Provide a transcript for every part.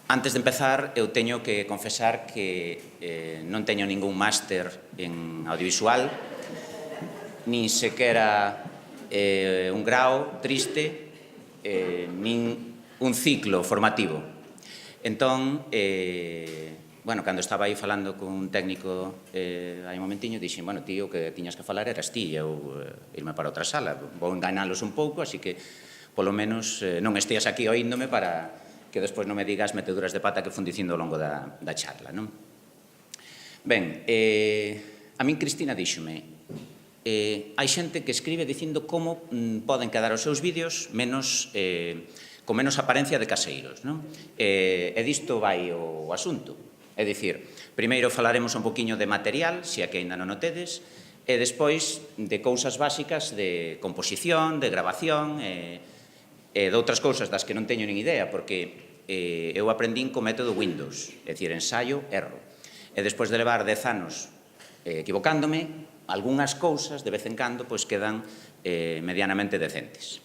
Antes de empezar, eu teño que confesar que non teño ningún máster en audiovisual, nin sequera un grao triste, nin un ciclo formativo. Entón, cando estaba aí falando con un técnico hai un momentiño, dixen, ti, o que tiñas que falar eras ti, eu irme para outra sala. Vou enganalos un pouco, así que, polo menos, non esteas aquí oíndome para que despois non me digas meteduras de pata que fun dicindo ao longo da charla, non? Ben, a min Cristina díxome, hai xente que escribe dicindo como poden quedar os seus vídeos con menos apariencia de caseiros, non? E disto vai o asunto. É dicir, primeiro falaremos un poquinho de material, se é que ainda non o tedes, e despois de cousas básicas de composición, de grabación, e de outras cousas das que non teño nin idea, porque eu aprendín co método Windows, é dicir, ensaio, erro. E despois de levar 10 anos equivocándome, algunhas cousas, de vez en cando, quedan medianamente decentes.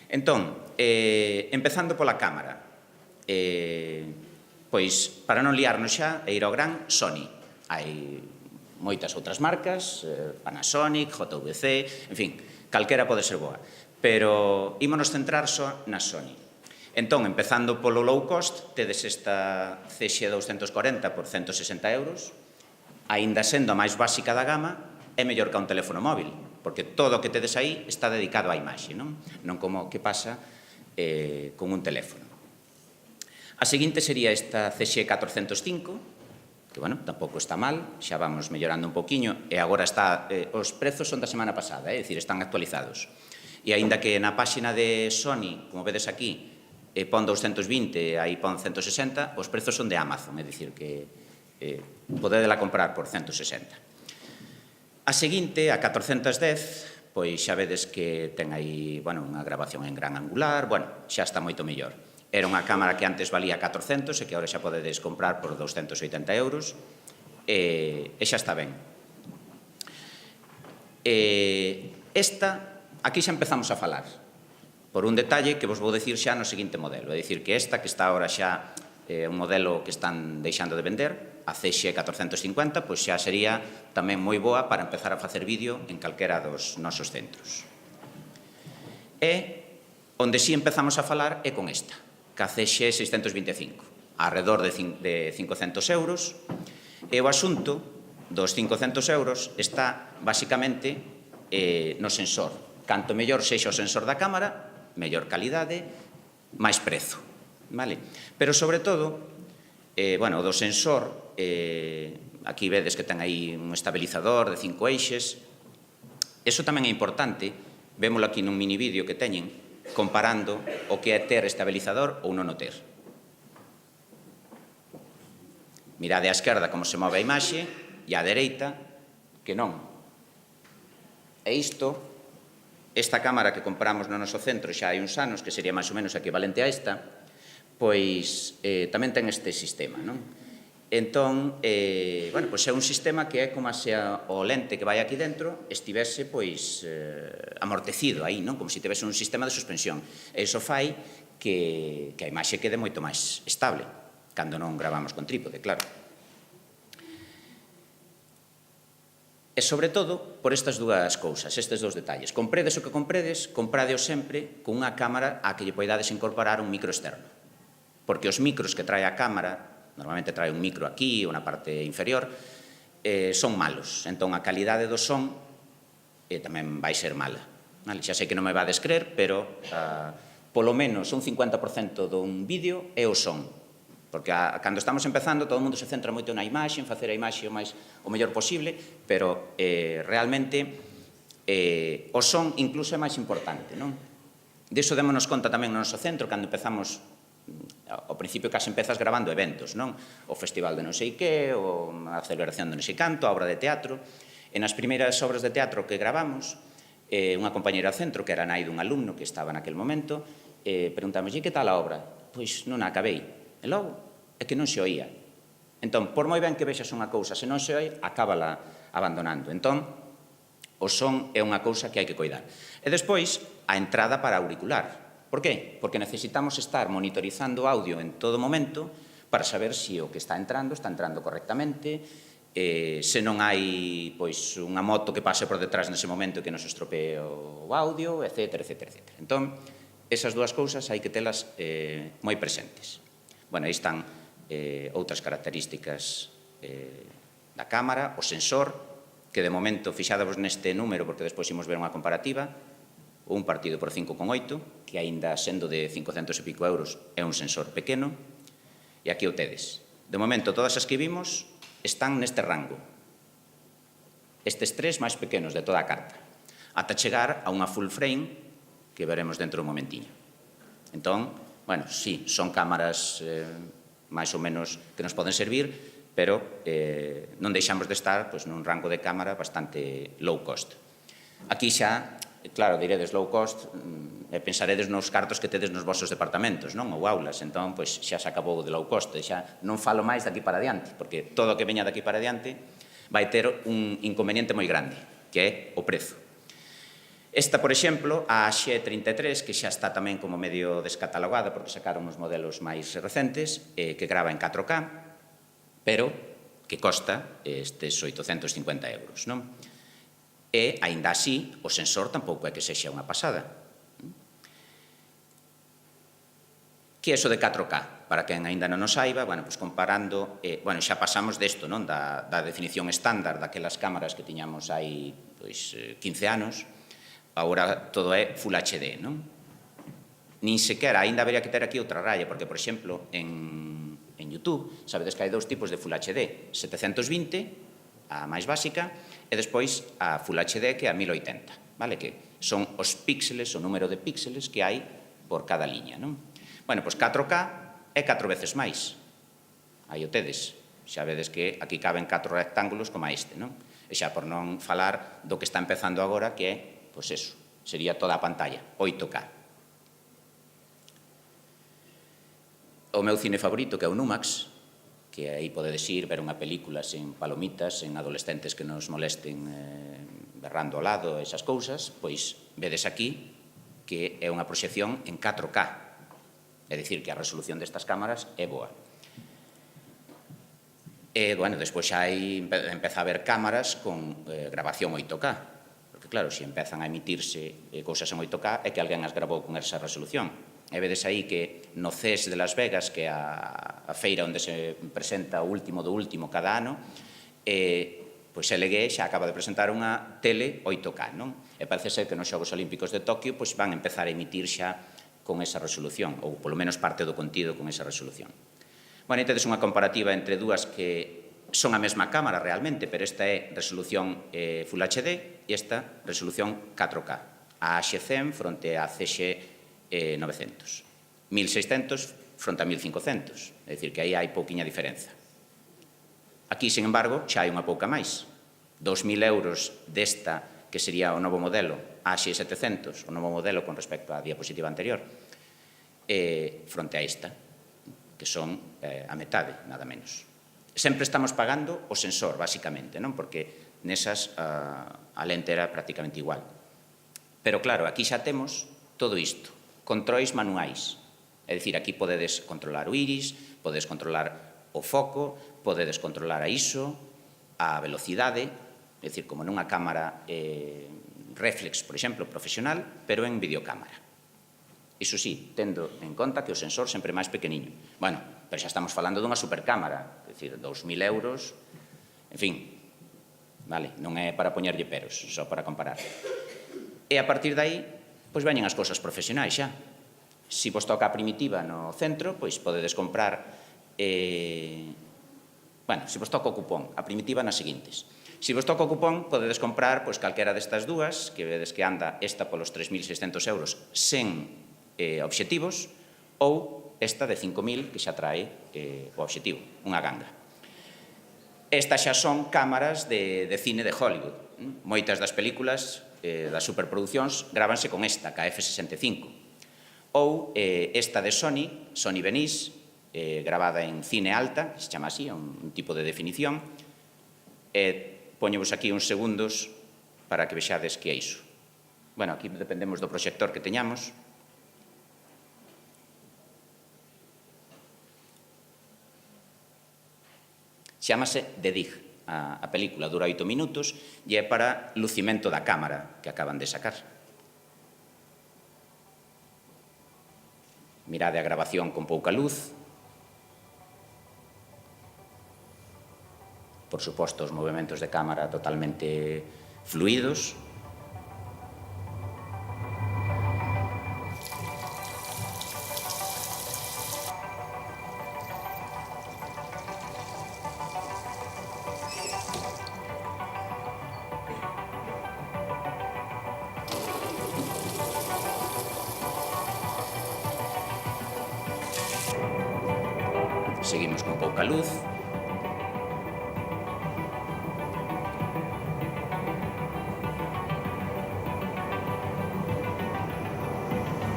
Entón, empezando pola cámara, para non liarnos xa e ir ao gran, Sony. Hai moitas outras marcas, Panasonic, JVC, en fin, calquera pode ser boa. Pero ímonos centrar só na Sony. Entón, empezando polo low cost, tedes esta CX240 por 160 euros, aínda sendo a máis básica da gama, é mellor que un teléfono móvil, porque todo o que tedes aí está dedicado á imaxe, non como que pasa con un teléfono. A seguinte sería esta CX405, que, tampouco está mal, xa vamos mellorando un poquinho, e agora os prezos son da semana pasada, é dicir, están actualizados. E aínda que na páxina de Sony, como vedes aquí, pon 220 e aí pon 160, os prezos son de Amazon, é dicir, que podedela comprar por 160. A seguinte, a 410, xa vedes que ten aí unha grabación en gran angular, xa está moito mellor. Era unha cámara que antes valía 400 e que agora xa podedes comprar por 280 euros e xa está ben. Aquí xa empezamos a falar por un detalle que vos vou dicir xa no seguinte modelo. É dicir, que esta que está agora xa un modelo que están deixando de vender, a CX450, xa sería tamén moi boa para empezar a facer vídeo en calquera dos nosos centros. E onde si empezamos a falar é con esta, que a CX625, arredor de 500 euros, e o asunto dos 500 euros está basicamente no sensor. Canto mellor sexa o sensor da cámara, mellor calidade, máis prezo. Pero, sobre todo, o do sensor, aquí vedes que ten aí un estabilizador de 5 eixes. Iso tamén é importante, vémolo aquí nun mini vídeo que teñen, comparando o que é ter estabilizador ou non o ter. Mirade á esquerda como se move a imaxe, e á dereita, que non. E isto, esta cámara que compramos no noso centro xa hai uns anos, que sería máis ou menos equivalente a esta, tamén ten este sistema, non? Entón, é un sistema que é como se o lente que vai aquí dentro estivese, amortecido aí, non? Como se tivese un sistema de suspensión. E iso fai que a imaxe quede moito máis estable, cando non gravamos con trípode, claro. E, sobre todo, por estas dúas cousas, estes dous detalles. Compredes o que compredes, compradeo sempre con unha cámara a que lle poidades incorporar un micro externo. Porque os micros que trae a cámara, normalmente trae un micro aquí ou na parte inferior, son malos. Entón, a calidade do son tamén vai ser mala. Xa sei que non me vades crer, pero polo menos un 50% dun vídeo é o son. Porque cando estamos empezando, todo o mundo se centra moito na imaxe, en facer a imaxe o mellor posible, pero realmente o son incluso é máis importante, non? Diso démonos conta tamén no noso centro, cando empezamos, ao principio case empezas grabando eventos, non? O festival de non sei que, ou a celebración de non sei canto, a obra de teatro. E nas primeiras obras de teatro que gravamos, unha compañera do centro, que era nai dun alumno que estaba naquel momento, preguntamos, que tal a obra? Pois non a acabei. E logo, é que non se oía. Entón, por moi ben que vexas unha cousa, se non se oi, acábala abandonando. Entón, o son é unha cousa que hai que coidar. E despois, a entrada para auricular. Por qué? Porque necesitamos estar monitorizando o audio en todo momento para saber se o que está entrando correctamente, se non hai unha moto que pase por detrás nese momento e que nos estropee o audio, etc. Entón, esas dúas cousas hai que telas moi presentes. Bueno, aí están outras características da cámara, o sensor, que de momento, fixádavos neste número, porque despois imos ver unha comparativa, un partido por 5,8, que aínda sendo de 500 e pico euros é un sensor pequeno, e aquí o tedes. De momento, todas as que vimos están neste rango. Estes tres máis pequenos de toda a carta, ata chegar a unha full frame que veremos dentro dun momentiño. Entón, bueno, sí, son cámaras máis ou menos que nos poden servir, pero non deixamos de estar nun rango de cámara bastante low cost. Aquí xa, claro, diredes low cost e pensaredes nos cartos que tedes nos vosos departamentos, non? Ou aulas, entón, xa se acabou de low cost, xa non falo máis daqui para adiante, porque todo o que veña daqui para adiante vai ter un inconveniente moi grande, que é o prezo. Esta, por exemplo, a X33, que xa está tamén como medio descatalogada, porque sacaron os modelos máis recentes, que grava en 4K, pero que costa estes 850 euros, non? E, aínda así, o sensor tampouco é que sexa unha pasada. Que é iso de 4K? Para quen aínda non o saiba, comparando, xa pasamos desto, non? Da definición estándar daquelas cámaras que tiñamos hai 15 anos, agora todo é Full HD, non? Nin sequera, aínda habería que ter aquí outra raya, porque, por exemplo, en YouTube, sabedes que hai dous tipos de Full HD, 720, a máis básica, e despois a Full HD, que é a 1080, vale? Que son os píxeles, o número de píxeles que hai por cada liña, non? Bueno, pois 4K é 4 veces máis. Aí o tedes. Xa vedes que aquí caben 4 rectángulos como este, non? E xa por non falar do que está empezando agora, que é, pois eso, sería toda a pantalla, 8K. O meu cine favorito, que é o Numax, que aí podedes ir ver unha película sen palomitas, sen adolescentes que nos molesten berrando ao lado, esas cousas, pois vedes aquí que é unha proxección en 4K. É dicir, que a resolución destas cámaras é boa. E, despois xa empeza a haber cámaras con grabación 8K, porque, claro, se empezan a emitirse cousas en 8K é que alguén as grabou con esa resolución. E vedes aí que no CES de Las Vegas, que é a feira onde se presenta o último do último cada ano, pois LG xa acaba de presentar unha tele 8K, non? E parece ser que nos Xogos Olímpicos de Tokio pois van a empezar a emitir xa con esa resolución, ou polo menos parte do contido con esa resolución. Bueno, e tedes unha comparativa entre dúas que son a mesma cámara realmente, pero esta é resolución Full HD e esta resolución 4K. A X100 fronte a CX 900. 1600 fronte a 1500. É dicir, que aí hai pouquiña diferenza. Aquí, sin embargo, xa hai unha pouca máis. 2.000 euros desta, que sería o novo modelo, a X700, o novo modelo con respecto á diapositiva anterior, fronte a esta, que son a metade, nada menos. Sempre estamos pagando o sensor, basicamente, non? Porque nesas a lente era prácticamente igual. Pero, claro, aquí xa temos todo isto. Controis manuais. É dicir, aquí podedes controlar o iris, podedes controlar o foco, podedes controlar a ISO, a velocidade, é dicir, como nunha cámara reflex, por exemplo, profesional, pero en videocámara. Iso sí, tendo en conta que o sensor sempre é máis pequeniño. Bueno, pero xa estamos falando dunha supercámara, é dicir, 2.000 euros, en fin, vale, non é para poñerlle peros, só para comparar. E a partir de aí, pois veñen as cousas profesionais xa. Se vos toca a primitiva no centro, pois podedes comprar, se vos toca o cupón, a primitiva nas seguintes. Se vos toca o cupón, podedes comprar pois calquera destas dúas, que vedes que anda esta polos 3.600 euros sen obxectivos, ou esta de 5.000, que xa trae o obxectivo, unha ganga. Estas xa son cámaras de cine de Hollywood. Moitas das películas das superproduccións grábanse con esta, ca F65. Ou esta de Sony Venice, gravada en cine alta, que se chama así, un tipo de definición. Poñevos aquí uns segundos para que vexades que é iso. Bueno, aquí dependemos do proxector que teñamos. Chámase The Dig, a película, dura 8 minutos e é para lucimento da cámara que acaban de sacar. Mirade a grabación con pouca luz. Por suposto, os movimentos de cámara totalmente fluidos. Seguimos con pouca luz.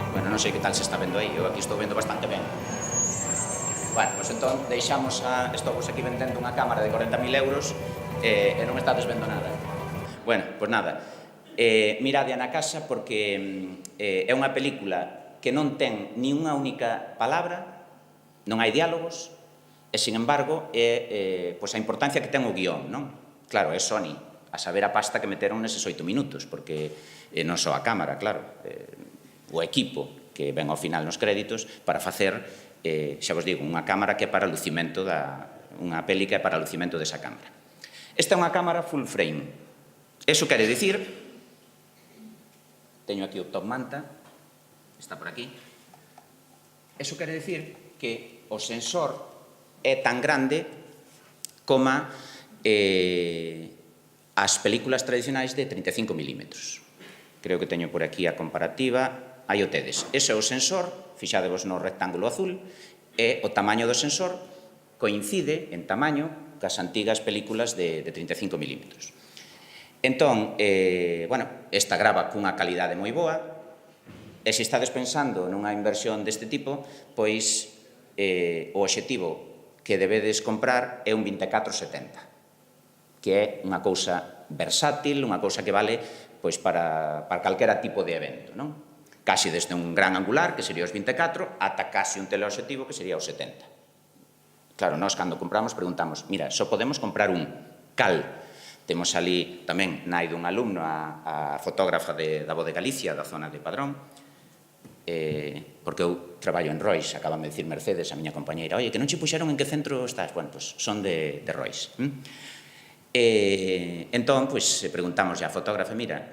Bueno, non sei que tal se está vendo aí, eu aquí estou vendo bastante ben. Bueno, pois entón deixamos estou aquí vendendo unha cámara de 40.000 euros e non estades vendo nada. Bueno, pois nada, mirade na casa porque é unha película que non ten ni unha única palabra, non hai diálogos, e, sin embargo, pois a importancia que ten o guión, non? Claro, é Sony, a saber a pasta que meteron neses 8 minutos, porque non só a cámara, claro, o equipo que ven ao final nos créditos para facer, xa vos digo, unha cámara que é para lucimento unha peli que é para lucimento desa cámara. Esta é unha cámara full frame. Eso quere dicir, teño aquí o top manta, está por aquí, eso quere dicir que o sensor é tan grande como as películas tradicionais de 35 milímetros. Creo que teño por aquí a comparativa, aí o tedes. Ese é o sensor, fixadevos no rectángulo azul, e o tamaño do sensor coincide en tamaño cas antigas películas de 35 milímetros. Entón, bueno, esta grava cunha calidade moi boa, e se estades pensando nunha inversión deste tipo, pois o obxectivo que debedes comprar é un 24-70, que é unha cousa versátil, unha cousa que vale pois para calquera tipo de evento, non? Casi desde un gran angular, que sería os 24, ata casi un teleobxectivo, que sería os 70. Claro, nós cando compramos preguntamos, mira, só podemos comprar un, cal? Temos ali tamén nai dun alumno, a fotógrafa da Voz de Galicia, da zona de Padrón, porque eu traballo en Rois, acaban de dicir Mercedes, a miña compañeira, oye, que non che puxeron en que centro estás? Bueno, pois son de Rois. Entón, pois, preguntamos a fotógrafa, mira,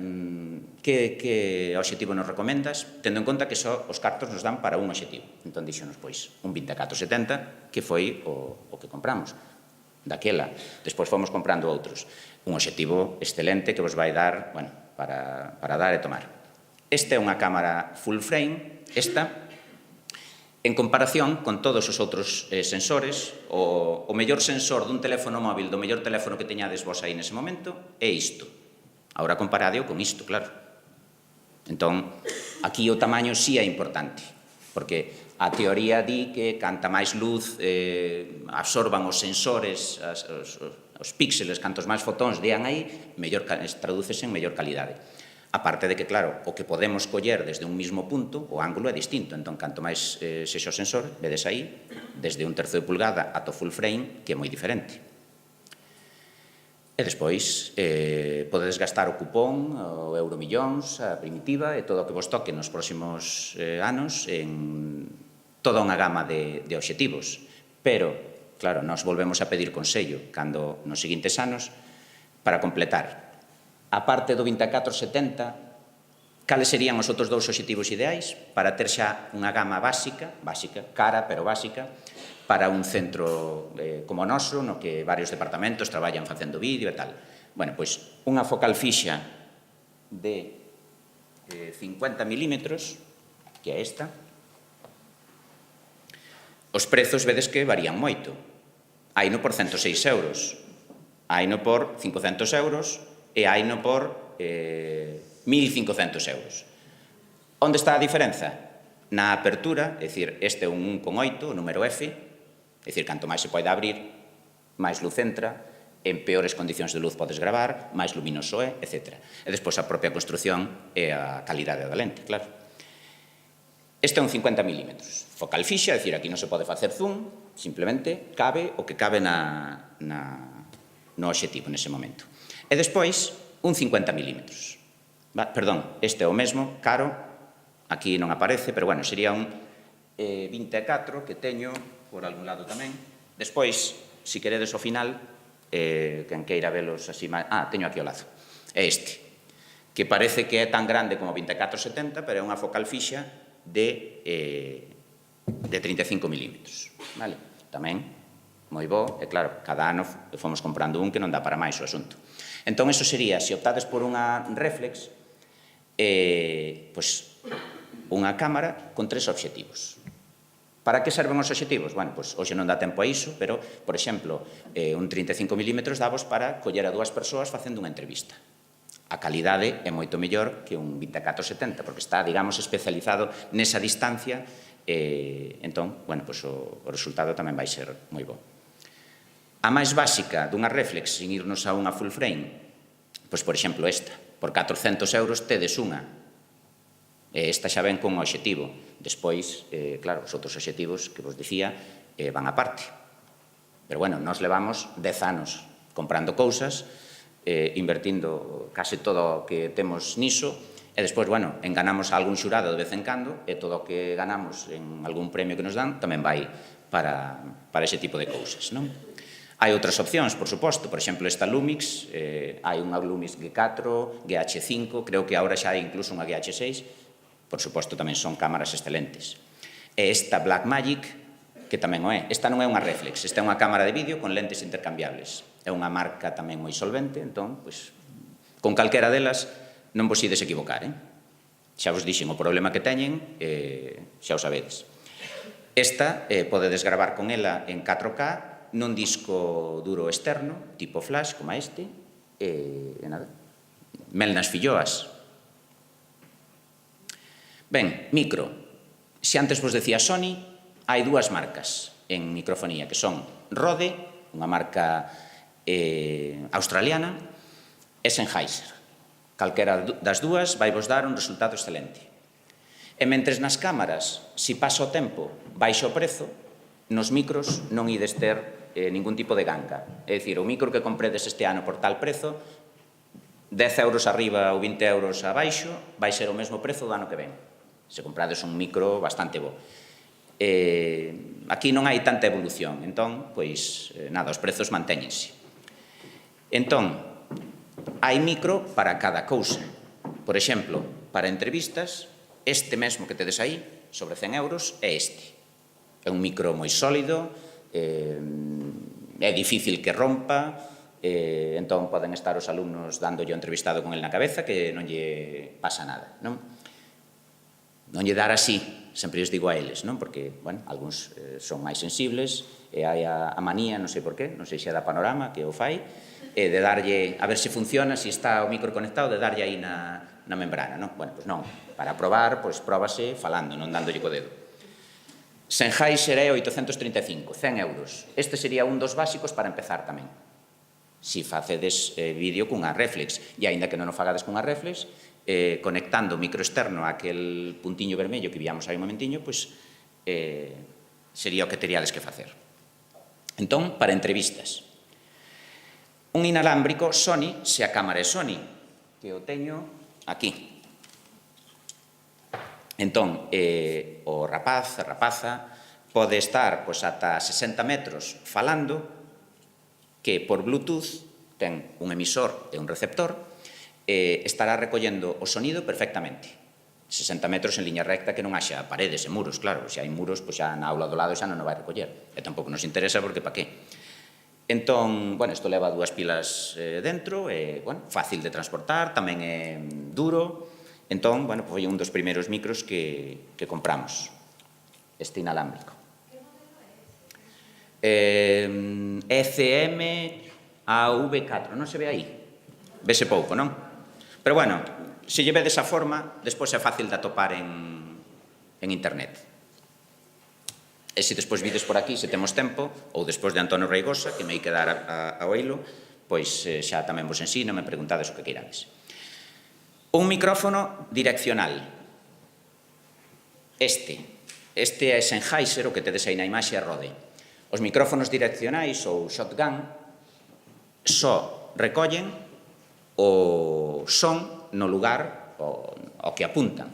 que obxectivo nos recomendas, tendo en conta que só os cartos nos dan para un obxectivo. Entón, dixonos, pois, un 24-70, que foi o que compramos daquela. Despois fomos comprando outros. Un obxectivo excelente que vos vai dar, bueno, para dar e tomar. Esta é unha cámara full frame, esta, en comparación con todos os outros sensores, o mellor sensor dun teléfono móvil, do mellor teléfono que teñades vos aí nese momento, é isto. Agora comparadeo con isto, claro. Entón, aquí o tamaño sí é importante, porque a teoría di que canta máis luz absorban os sensores, os píxeles, cantos máis fotóns dean aí, tradúcese en mellor calidade. A parte de que, claro, o que podemos coller desde un mismo punto, o ángulo é distinto. Entón, canto máis sexa o sensor, vedes aí, desde 1/3 de pulgada ata o full frame, que é moi diferente. E despois, podedes gastar o cupón, o Euromillóns, a primitiva, e todo o que vos toque nos próximos anos en toda unha gama de obxectivos. Pero, claro, nos volvemos a pedir consello cando nos seguintes anos para completar. A parte do 24-70, cales serían os outros dous obxectivos ideais para ter xa unha gama básica, cara, pero básica, para un centro como o noso, no que varios departamentos traballan facendo vídeo e tal. Bueno, pois, unha focal fixa de 50 milímetros, que é esta. Os prezos vedes que varían moito. Haino por 106 euros, haino por 500 euros, e haino por 1.500 euros. Onde está a diferenza? Na apertura, é dicir, este é un 1,8, o número F, é dicir, canto máis se pode abrir, máis luz entra, en peores condicións de luz podes gravar, máis luminoso é, etc. E despois a propia construción e a calidade da lente, claro. Este é un 50 milímetros. Focal fixa, é dicir, aquí non se pode facer zoom, simplemente cabe o que cabe no obxectivo nese momento. E despois, un 50 milímetros. Perdón, este é o mesmo, caro, aquí non aparece, pero bueno, sería un 24 que teño por algún lado tamén. Despois, se queredes ao final, quen queira velos así máis... teño aquí ao lado. É este, que parece que é tan grande como 24-70, pero é unha focal fixa de 35 milímetros. Tamén, moi bo, e claro, cada ano fomos comprando un que non dá para máis o asunto. Entón, eso sería, se optades por unha reflex, pois, unha cámara con 3 obxectivos. Para que serven os obxectivos? Bueno, pois, hoxe non dá tempo a iso, pero, por exemplo, un 35 milímetros davos para coller a 2 persoas facendo unha entrevista. A calidade é moito mellor que un 24-70, porque está, digamos, especializado nesa distancia. Entón, bueno, pois o resultado tamén vai ser moi bo. A máis básica dunha reflex, sin irnos a unha full frame, pois, por exemplo, esta. Por 400 euros tedes unha. Esta xa ven con o obxectivo. Despois, claro, os outros obxectivos que vos dicía van aparte. Pero, bueno, nós levamos 10 anos comprando cousas, invertindo case todo o que temos niso, e despois, bueno, enganamos a algún xurado de vez en cando, e todo o que ganamos en algún premio que nos dan tamén vai para ese tipo de cousas, non? Hai outras opcións, por suposto, por exemplo, esta Lumix, hai unha Lumix G4, GH5, creo que agora xa hai incluso unha GH6, por suposto, tamén son cámaras excelentes. E esta Blackmagic, que tamén o é. Esta non é unha reflex, esta é unha cámara de vídeo con lentes intercambiables. É unha marca tamén moi solvente, entón, pois, con calquera delas non vos ides equivocar, Xa vos dixen o problema que teñen, xa o sabedes. Esta, podedes gravar con ela en 4K, nun disco duro externo, tipo flash, como este, e nada, mel nas filloas. Ben, micro. Se antes vos decía Sony, hai 2 marcas en microfonía, que son Rode, unha marca australiana, e Sennheiser. Calquera das 2 vai vos dar un resultado excelente. E mentres nas cámaras, se pasa o tempo, baixa o prezo, nos micros non ides ter ningún tipo de ganga. É dicir, o micro que compredes este ano por tal prezo, 10 euros arriba ou 20 euros abaixo, vai ser o mesmo prezo do ano que ven. Se comprades un micro bastante bo. Aquí non hai tanta evolución, entón, pois, nada, os prezos mantéñense. Entón, hai micro para cada cousa. Por exemplo, para entrevistas, este mesmo que tedes aí, sobre 100 euros, é este. É un micro moi sólido, é difícil que rompa, entón poden estar os alumnos dándolle o entrevistado con el na cabeza que non lle pasa nada, non? Non lle dar así, sempre os digo a eles, non? Porque, bueno, algúns son máis sensibles, e hai a manía, non sei por qué, non sei se é da Panorama que o fai, de darlle, a ver se funciona, se está o micro conectado, de darlle aí na membrana, non? Bueno, pois non. Para probar, pois próbase falando, non dándolle co dedo. Sennheiser é 835, 100 euros. Este sería un dos básicos para empezar tamén. Si facedes vídeo cunha reflex, e aínda que non o fagades cunha reflex, conectando o micro externo a aquel puntiño vermello que víamos aí un momentiño, pois sería o que teríades que facer. Entón, para entrevistas. Un inalámbrico Sony, se a cámara é Sony, que o teño aquí. Entón, o rapaz, a rapaza, pode estar pois, ata 60 metros falando, que por Bluetooth ten un emisor e un receptor, estará recollendo o sonido perfectamente. 60 metros en liña recta que non haxa paredes e muros, claro. Se hai muros, pois xa na aula do lado xa non o vai recoller. E tampouco nos interesa porque pa que? Entón, bueno, isto leva 2 pilas dentro, é, bueno, fácil de transportar, tamén é duro. Entón, bueno, foi un dos primeiros micros que compramos, este inalámbrico. ECM AV4, non se ve aí? Vese pouco, non? Pero, bueno, se lle ve desa forma, despois é fácil de atopar en internet. E se despois vides por aquí, se temos tempo, ou despois de Antonio Reigosa, que me hai que dar a oílo, pois xa tamén vos ensino, me preguntades o que queirades. Un micrófono direccional. Este é Sennheiser, o que tedes aí na imaxe é Rode. Os micrófonos direccionais ou shotgun só recollen o son no lugar ao que apuntan.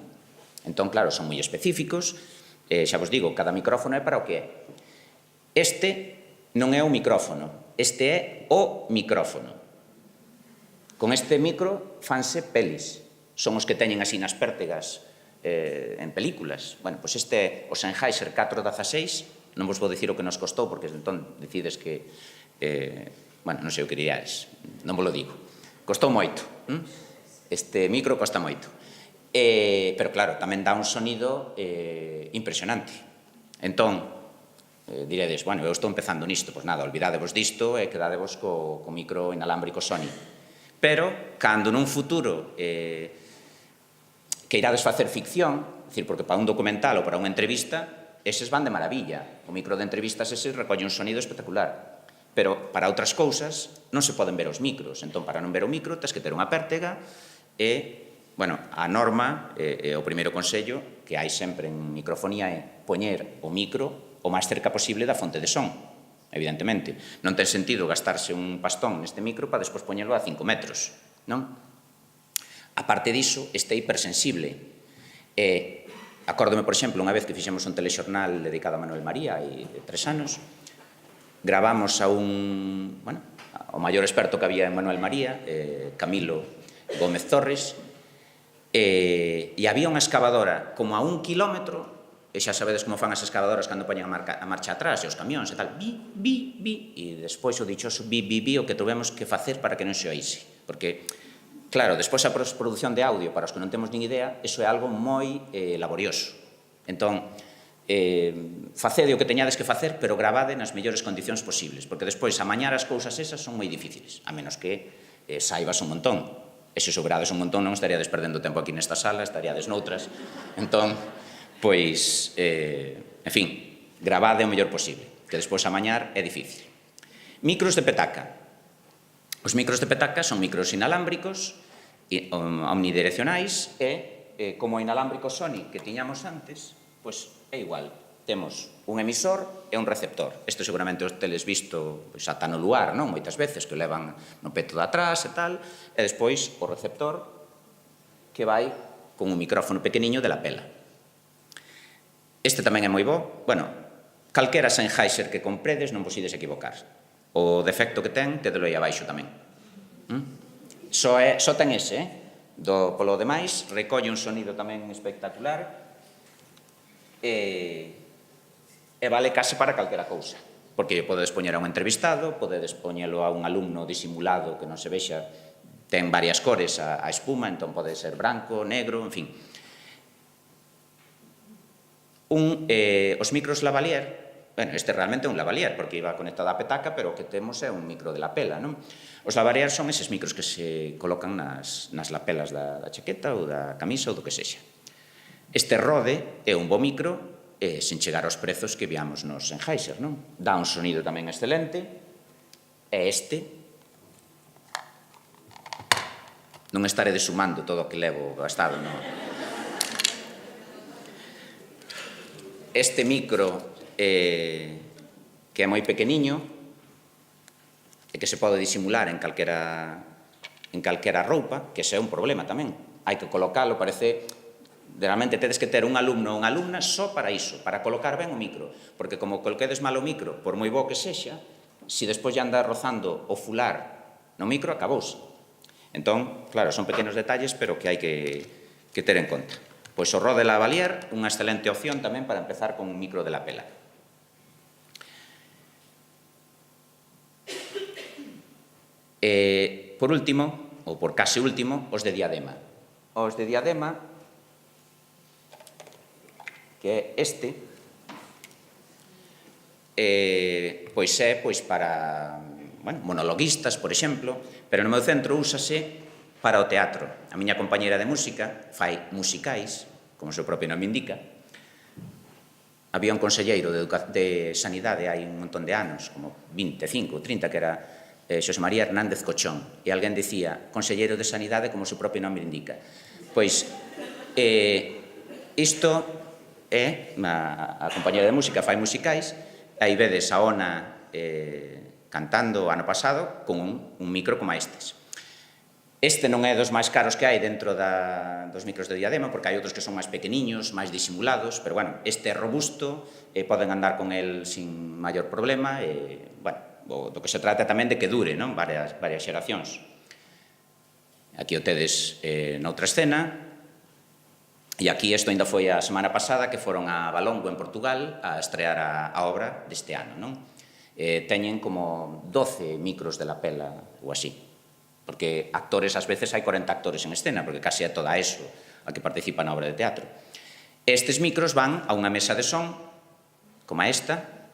Entón, claro, son moi específicos. Xa vos digo, cada micrófono é para o que é. Este non é o micrófono, este é o micrófono. Con este micro fanse pelis. Son os que teñen así nas pértegas en películas. Bueno, pois este é o Sennheiser 416, non vos vou dicir o que nos costou, porque entón decides que, bueno, non sei o que diríades, non vos lo digo. Costou moito. Este micro costa moito. Pero claro, tamén dá un sonido impresionante. Entón, diredes, bueno, eu estou empezando nisto, pois nada, olvidadevos disto e quedadevos co micro inalámbrico Sony. Pero, cando nun futuro que irades facer ficción, dicir, porque para un documental ou para unha entrevista, eses van de maravilla. O micro de entrevistas ese recolle un sonido espectacular. Pero para outras cousas non se poden ver os micros. Entón, para non ver o micro, tens que ter unha pértega e, bueno, a norma, o primeiro consello que hai sempre en microfonía é poñer o micro o máis cerca posible da fonte de son. Evidentemente. Non ten sentido gastarse un pastón neste micro para despois poñerlo a 5 metros, non? A parte diso, este hipersensible. Acórdome, por exemplo, unha vez que fixemos un telexornal dedicado a Manuel María hai 3 anos, gravamos a bueno, ao maior experto que había en Manuel María, Camilo Gómez Torres, e había unha excavadora como a 1 kilómetro. E xa sabedes como fan as excavadoras cando poñen a marcha atrás e os camións e tal, bi, bi, bi, e despois o dichoso bi, bi, bi, o que tuvemos que facer para que non se oíse. Porque, claro, despois a produción de audio, para os que non temos nin idea, iso é algo moi laborioso. Entón, facede o que teñades que facer, pero gravade nas mellores condicións posibles, porque despois amañar as cousas esas son moi difíciles, a menos que saibas un montón. E se sobrades un montón non estaríades perdendo tempo aquí nesta sala, estaríades noutras. Entón, pois, en fin, gravade o mellor posible, que despois amañar é difícil. Micros de petaca. Os micros de petaca son micros inalámbricos, omnidireccionais, e como o inalámbrico Sony que tiñamos antes, pois é igual. Temos un emisor e un receptor. Isto seguramente os teles visto ata no luar, non? Moitas veces, que o levan no peto de atrás e tal, e despois o receptor que vai con un micrófono pequeniño de lapela. Este tamén é moi bo. Bueno, calquera Sennheiser que compredes non vos ides equivocar. O defecto que ten, tedelo aí abaixo tamén. Só ten ese, polo demais, recolle un sonido tamén espectacular e vale case para calquera cousa. Porque podedes poñer a un entrevistado, podedes poñelo a un alumno disimulado que non se vexa, ten varias cores a espuma, entón pode ser branco, negro, en fin. Os micros lavalier, bueno, este realmente é un lavalier, porque iba conectado á petaca, pero o que temos é un micro de lapela, non? Os lavalier son eses micros que se colocan nas lapelas da chaqueta ou da camisa ou do que sexa. Este Rode é un bo micro, sen chegar aos prezos que viamos nos Sennheiser, non? Dá un sonido tamén excelente, e este, non estaredes sumando todo o que levo gastado, non? Este micro que é moi pequeniño e que se pode disimular en calquera roupa, que ese é un problema tamén. Hai que colocalo, parece... Realmente tedes que ter un alumno ou unha alumna só para iso, para colocar ben o micro, porque como coloquedes mal o micro, por moi bo que sexa, se despois lle anda rozando o fular no micro, acabouse. Entón, claro, son pequenos detalles, pero que hai que ter en conta. Pois o Rode Lavalier, unha excelente opción tamén para empezar con un micro de lapela. Por último, ou por case último, os de diadema. Os de diadema, que é este, pois é para monologuistas, por exemplo, pero no meu centro úsase para o teatro. A miña compañeira de música fai musicais, como o seu propio nome indica. Había un conselleiro de Sanidade hai un montón de anos, como 25 ou 30, que era Xosé María Hernández Cochón, e alguén dicía, conselleiro de Sanidade, como o seu propio nome indica. Pois, isto é, a compañeira de música fai musicais, Aí vedes a Ona cantando o ano pasado con un micro como estes. Este non é dos máis caros que hai dentro dos micros de Diadema, porque hai outros que son máis pequeniños, máis disimulados, pero, bueno, este é robusto, poden andar con el sin maior problema, bueno, do que se trata tamén de que dure, non? Varias xeracións. Aquí o tedes noutra escena, e aquí isto ainda foi a semana pasada que foron a Valongo, en Portugal, a estrear a obra deste ano, non? Teñen como 12 micros de lapela ou así, porque actores, ás veces, hai 40 actores en escena, porque case é toda eso a que participa na obra de teatro. Estes micros van a unha mesa de son, como esta,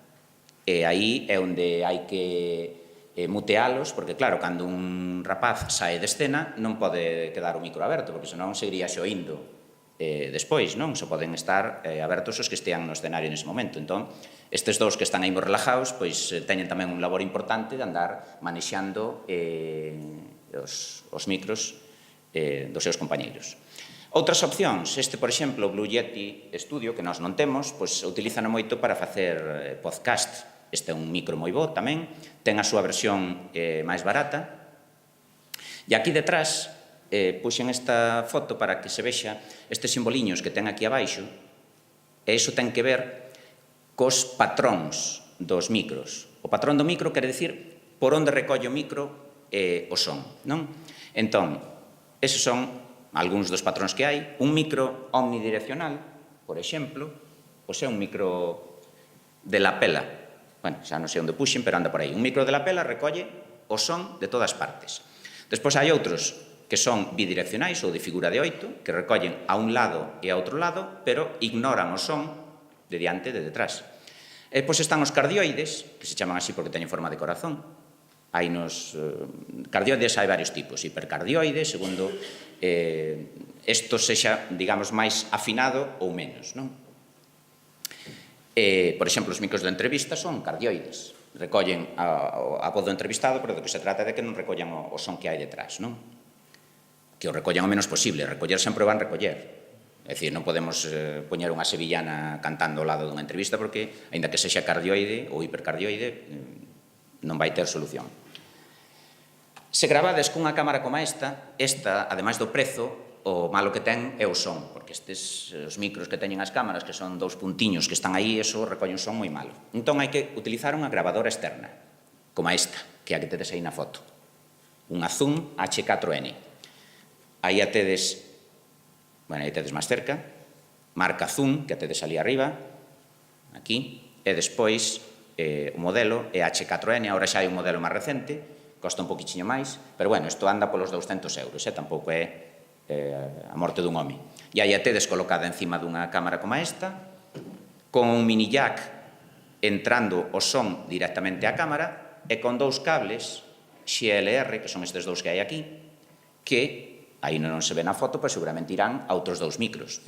e aí é onde hai que mutealos, porque, claro, cando un rapaz sae de escena non pode quedar o micro aberto, porque senón seguiría xoindo despois, non? Só poden estar abertos os que estean no escenario nese momento. Entón, estes dous que están aí moi relajados, pois teñen tamén un labor importante de andar manexando os micros dos seus compañeiros. Outras opcións, este, por exemplo, o Blue Yeti Studio, que nós non temos, pois utilízano moito para facer podcast. Este é un micro moi bo tamén, ten a súa versión máis barata. E aquí detrás, puxen esta foto para que se vexa estes simboliños que ten aquí abaixo, e iso ten que ver cos patróns dos micros. O patrón do micro quere dicir por onde recolle o micro o son, non? Entón, eses son algúns dos patróns que hai. Un micro omnidireccional, por exemplo, pois é un micro de lapela. Bueno, xa non sei onde puxen, pero anda por aí. Un micro de lapela recolle o son de todas partes. Despois hai outros que son bidireccionais ou de figura de 8, que recollen a un lado e a outro lado, pero ignoran o son de diante e de detrás. E depois están os cardioides, que se chaman así porque teñen forma de corazón. Hai nos cardioides, hai varios tipos, hipercardioides, segundo isto sexa, digamos, máis afinado ou menos, non? Por exemplo, os micros de entrevista son cardioides, recollen a voz do entrevistado, pero do que se trata é de que non recollan o son que hai detrás, non? Que o recollan o menos posible, recoller sempre van recoller. É dicir, non podemos poñer unha sevillana cantando ao lado dunha entrevista porque, aínda que sexa cardioide ou hipercardioide, non vai ter solución. Se gravades cunha cámara como esta, ademais do prezo, o malo que ten é o son, porque os micros que teñen as cámaras, que son dous puntiños que están aí, eso recolle un son moi malo. Entón hai que utilizar unha grabadora externa, como esta, que é a que tedes aí na foto. Unha Zoom H4n. Aí a tedes, bueno, aí tedes máis cerca, marca Zoom, que a tedes ali arriba, aquí, e despois o modelo é H4n, agora xa hai un modelo máis recente, costa un poquinho máis, pero, bueno, isto anda polos 200 euros, tampouco é a morte dun home. E aí a tedes colocada encima dunha cámara como esta, con un mini jack entrando o son directamente á cámara e con dous cables XLR, que son estes dous que hai aquí, que aí non se ve na foto, pero seguramente irán a outros dous micros.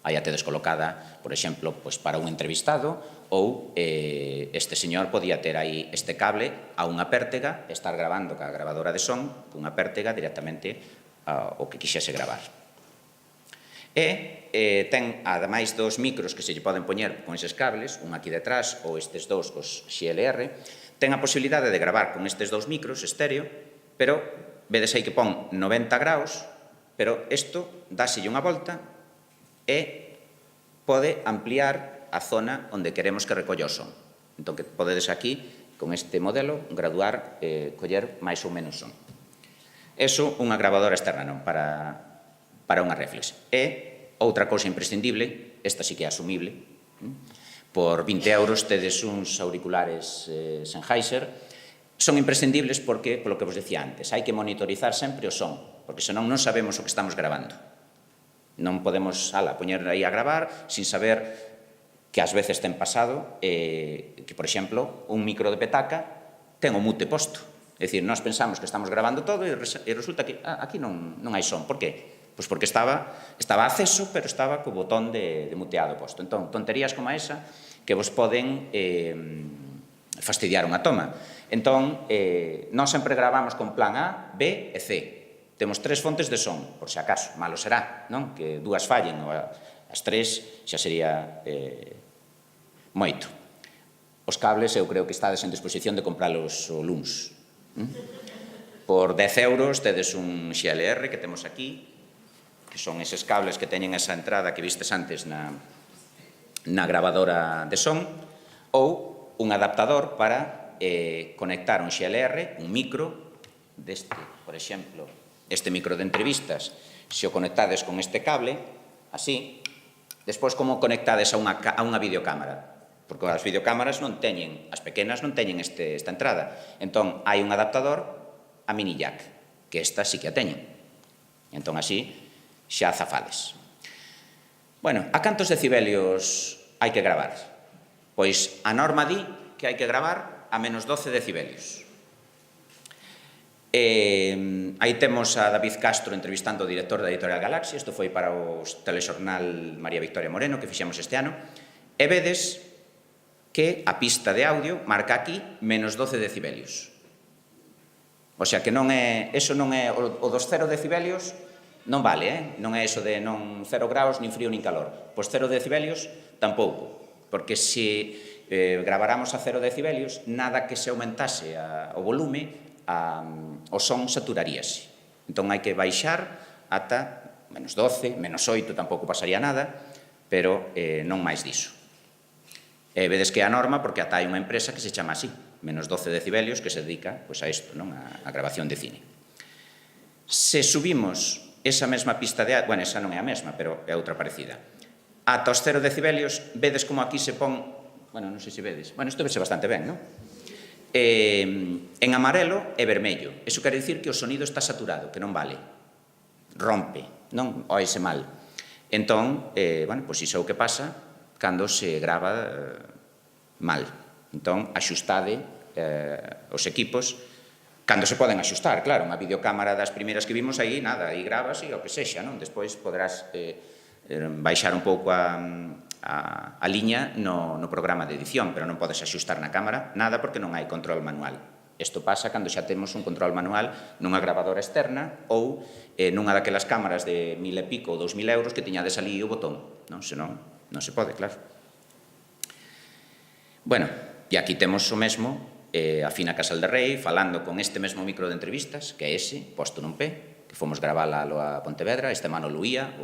Aí a tedes colocada, por exemplo, para un entrevistado, ou este señor podía ter aí este cable a unha pértega, estar gravando ca gravadora de son, cunha pértega directamente ao que quixese gravar. E ten, ademais dos micros que se lle poden poñer con eses cables, un aquí detrás ou estes dous cos XLR, ten a posibilidade de gravar con estes dous micros estéreo, pero vedes aí que pon 90 graus, pero isto dáselle unha volta e pode ampliar a zona onde queremos que recolla o son. Entón, que podedes aquí, con este modelo, graduar, coller máis ou menos son. Eso, unha grabadora externa, non? Para unha reflex. E outra cousa imprescindible, esta sí que é asumible, por 20 euros tedes uns auriculares Sennheiser. Son imprescindibles porque, polo que vos decía antes, hai que monitorizar sempre o son, porque senón non sabemos o que estamos gravando. Non podemos poñer aí a gravar sin saber que ás veces ten pasado que, por exemplo, un micro de petaca ten o mute posto. É dicir, nós pensamos que estamos gravando todo e resulta que aquí non hai son. Por qué? Pois porque estaba acceso, pero estaba co botón de muteado posto. Entón, tonterías como esa que vos poden fastidiar unha toma. Entón, nós sempre gravamos con plan A, B e C. Temos 3 fontes de son, por se acaso, malo será, non? Que dúas fallen, ou as 3 xa sería moito. Os cables eu creo que estades en disposición de compralos o luns. Por 10 euros tedes un XLR que temos aquí, que son eses cables que teñen esa entrada que vistes antes na grabadora de son, ou un adaptador para conectar un XLR, un micro, deste, por exemplo, este micro de entrevistas, se o conectades con este cable, así, despois como conectades a unha videocámara, porque as videocámaras non teñen, as pequenas non teñen esta entrada. Entón, hai un adaptador a mini jack, que esta sí que a teñen. Entón, así, xa zafades. Bueno, a cantos decibelios hai que gravar? Pois a norma di que hai que gravar a menos 12 decibelios. Aí temos a David Castro entrevistando o director da Editorial Galaxia, isto foi para o telexornal María Victoria Moreno, que fixemos este ano, e vedes que a pista de audio marca aquí menos 12 decibelios. O sea, que non é, eso non é, o dos 0 decibelios non vale, non é eso de non 0 graus, nin frío, nin calor. Pois 0 decibelios tampouco, porque se graváramos a 0 decibelios, nada que se aumentase o volume, o son saturaríase. Entón hai que baixar ata menos 12, menos 8, tampouco pasaría nada, pero non máis diso. Vedes que é a norma porque ata hai unha empresa que se chama así, menos 12 decibelios, que se dedica a isto, a grabación de cine. Se subimos esa mesma pista de audio, bueno, esa non é a mesma, pero é outra parecida, ata os 0 decibelios, vedes como aquí se pon, bueno, non sei se vedes, bueno, isto vese bastante ben, non? En amarelo e vermello. Iso quere dicir que o sonido está saturado, que non vale. Rompe, non oise mal. Entón, bueno, pois iso é o que pasa cando se grava mal. Entón, axustade os equipos, cando se poden axustar, claro, unha videocámara das primeiras que vimos aí, nada, aí gravas e o que sexa, non? Despois poderás baixar un pouco a liña no programa de edición, pero non podes axustar na cámara nada porque non hai control manual. Isto pasa cando xa temos un control manual nunha grabadora externa ou nunha daquelas cámaras de 1.000 e pico ou 2.000 euros que tiñades ali o botón, non? Senón, non se pode, claro. Bueno, e aquí temos o mesmo, a Fina Casal de Rei, falando con este mesmo micro de entrevistas, que é ese, posto nun pé, que fomos gravala a Pontevedra, este Mano Luía,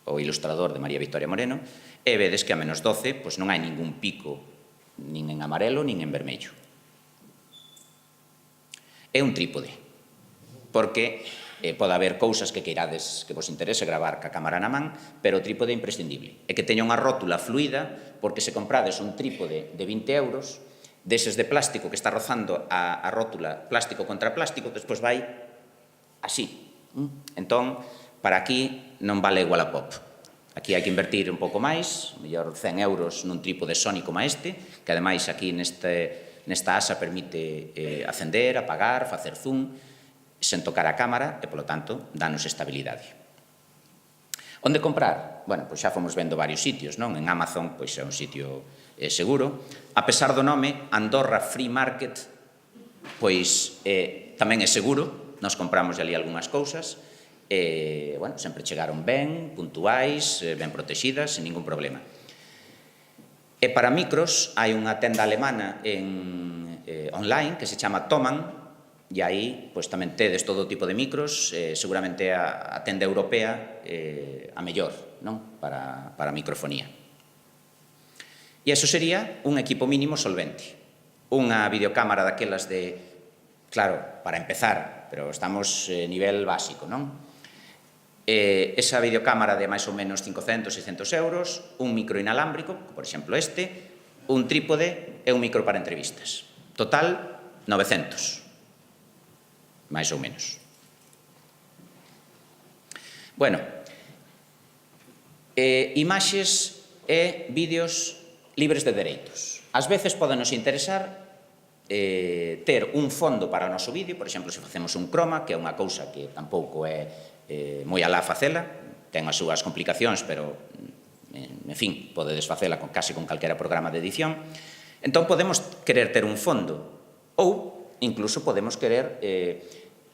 o ilustrador de María Victoria Moreno, e vedes que a menos 12 pois non hai ningún pico, nin en amarelo, nin en vermello. É un trípode, porque pode haber cousas que queirades que vos interese gravar ca cámara na man, pero o trípode é imprescindible. E que teña unha rótula fluida, porque se comprades un trípode de 20 euros, deses de plástico que está rozando a rótula plástico contra plástico, despois vai así. Entón, para aquí non vale Wallapop. Aquí hai que invertir un pouco máis, mellor 100 euros nun trípode Sony como este, que ademais aquí nesta asa permite acender, apagar, facer zoom, sen tocar a cámara e, polo tanto, danos estabilidade. Onde comprar? Bueno, pois xa fomos vendo varios sitios, non? En Amazon, pois é un sitio seguro. A pesar do nome, Andorra Free Market, pois tamén é seguro, nos compramos ali algunhas cousas, bueno, sempre chegaron ben, puntuais, ben protegidas, sen ningún problema. E para micros, hai unha tenda alemana online que se chama Thomann, e aí pois tamén tedes todo tipo de micros, seguramente a tenda europea a mellor, non? Para microfonía. E iso sería un equipo mínimo solvente. Unha videocámara daquelas de, claro, para empezar, pero estamos nivel básico, non? Esa videocámara de máis ou menos 500, 600 euros, un micro inalámbrico, por exemplo este, un trípode e un micro para entrevistas. Total, 900. Máis ou menos. Bueno, imaxes e vídeos libres de dereitos. Ás veces podenos interesar ter un fondo para o noso vídeo, por exemplo, se facemos un croma, que é unha cousa que tampouco é moi alá facela, ten as súas complicacións, pero, en fin, podedes facela case con calquera programa de edición. Entón, podemos querer ter un fondo, ou incluso podemos querer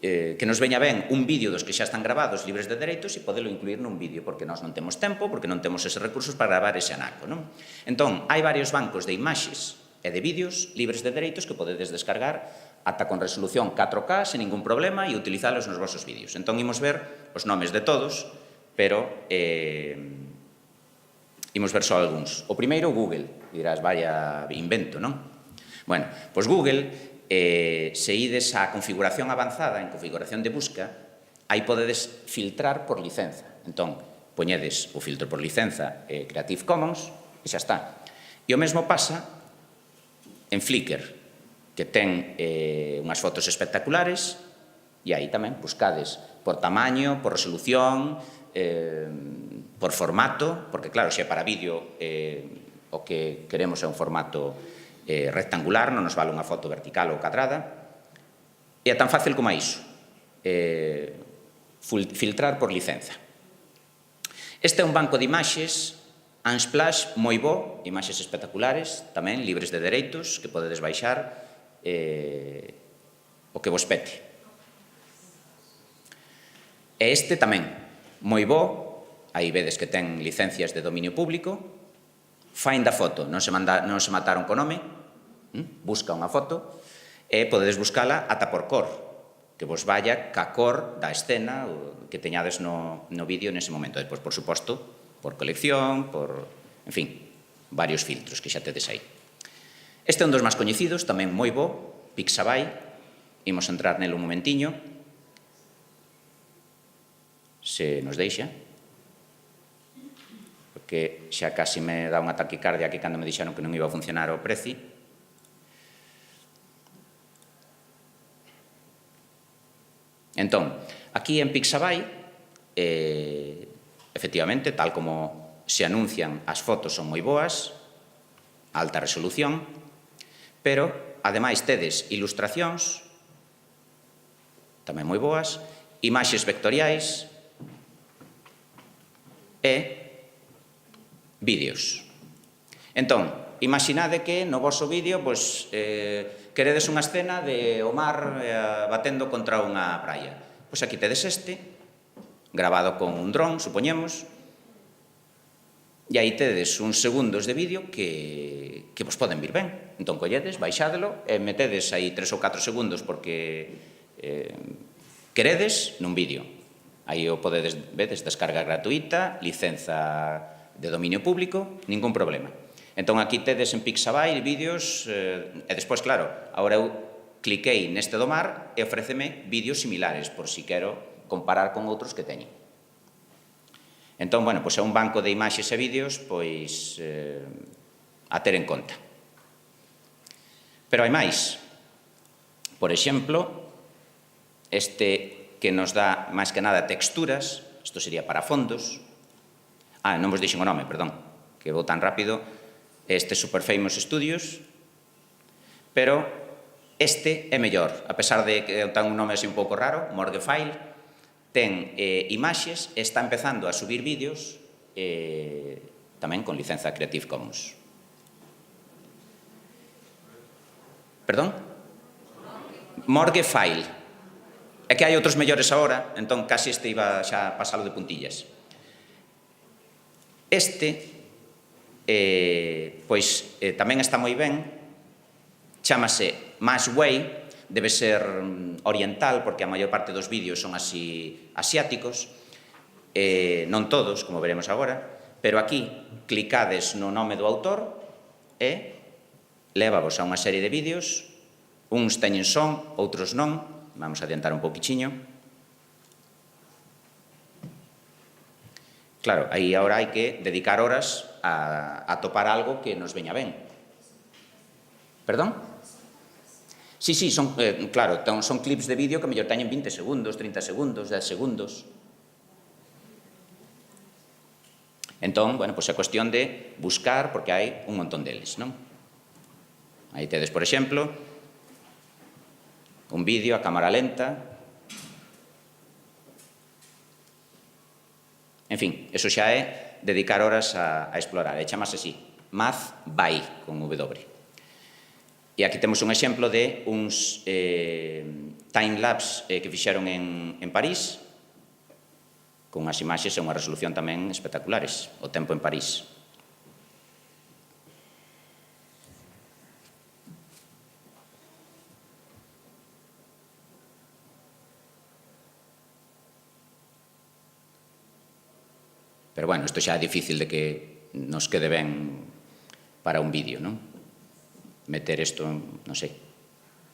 que nos veña ben un vídeo dos que xa están grabados libres de dereitos e podelo incluir nun vídeo, porque nós non temos tempo, porque non temos eses recursos para gravar ese anaco, non? Entón, hai varios bancos de imaxes e de vídeos libres de dereitos que podedes descargar ata con resolución 4K sen ningún problema e utilizalos nos vosos vídeos. Entón, imos ver os nomes de todos, pero imos ver só algúns. O primeiro, Google. Dirás, vaya invento, non? Bueno, pois Google, se ides á configuración avanzada, en configuración de busca, aí podedes filtrar por licenza. Entón, poñedes o filtro por licenza Creative Commons e xa está. E o mesmo pasa en Flickr, que ten unhas fotos espectaculares e aí tamén buscades por tamaño, por resolución, por formato, porque claro, se é para vídeo o que queremos é un formato rectangular, non nos vale unha foto vertical ou cadrada, e é tan fácil como iso, filtrar por licenza. Este é un banco de imaxes Unsplash moi bo, imaxes espectaculares, tamén libres de dereitos, que podedes baixar o que vos pete. E este tamén, moi bo, aí vedes que ten licencias de dominio público. Find a foto, non se mataron co nome, busca unha foto e podedes buscala ata por cor, que vos vaya ca cor da escena que teñades no vídeo nese momento. Depois, por suposto, por colección, en fin, varios filtros que xa tedes aí. Este é un dos máis coñecidos, tamén moi bo, Pixabay. Imos entrar nele un momentiño, se nos deixa, porque xa casi me dá unha taquicardia aquí cando me dixeron que non iba a funcionar o Prezi. Entón, aquí en Pixabay, efectivamente, tal como se anuncian, as fotos son moi boas, alta resolución, pero, ademais, tedes ilustracións, tamén moi boas, imaxes vectoriais e vídeos. Entón, imaginade que no voso vídeo queredes unha escena de o mar batendo contra unha praia. Pois aquí tedes este, grabado con un dron, supoñemos, e aí tedes uns segundos de vídeo que vos poden vir ben. Entón, colledes, baixádelo e metedes aí 3 ou 4 segundos porque queredes nun vídeo. Aí o podedes, vedes, descarga gratuita, licenza de dominio público, ningún problema. Entón, aquí tedes en Pixabay vídeos, e despois, claro, agora eu cliquei neste do mar e ofréceme vídeos similares, por si quero comparar con outros que teño. Entón, bueno, pois é un banco de imaxes e vídeos, pois, a ter en conta. Pero hai máis. Por exemplo, este que nos dá, máis que nada, texturas, isto sería para fondos. Non vos dixen o nome, perdón, que vou tan rápido. Este Super Famous Studios, pero este é mellor, a pesar de que ten un nome así un pouco raro, Morguefile, ten imaxes e está empezando a subir vídeos tamén con licenza Creative Commons. Perdón? Morguefile. É que hai outros mellores agora, entón casi este iba xa a pasalo de puntillas. Este, pois, tamén está moi ben, chámase Mashway, debe ser oriental, porque a maior parte dos vídeos son así asiáticos, non todos, como veremos agora, pero aquí clicades no nome do autor e lévavos a unha serie de vídeos, uns teñen son, outros non, vamos a adiantar un pouquichiño. Claro, aí agora hai que dedicar horas a topar algo que nos veña ben. Perdón? Sí, son, claro, son clips de vídeo que mellor teñen 20 segundos, 30 segundos, 10 segundos. Entón, bueno, pois é cuestión de buscar, porque hai un montón deles, non? Aí tedes, por exemplo, un vídeo a cámara lenta. En fin, eso xa é dedicar horas a explorar, e chamase así, Math by, con W. E aquí temos un exemplo de uns time-lapse que fixeron en París, con unhas imaxes e unha resolución tamén espectaculares, o tempo en París. Pero, bueno, isto xa é difícil de que nos quede ben para un vídeo, non? Meter isto, non sei,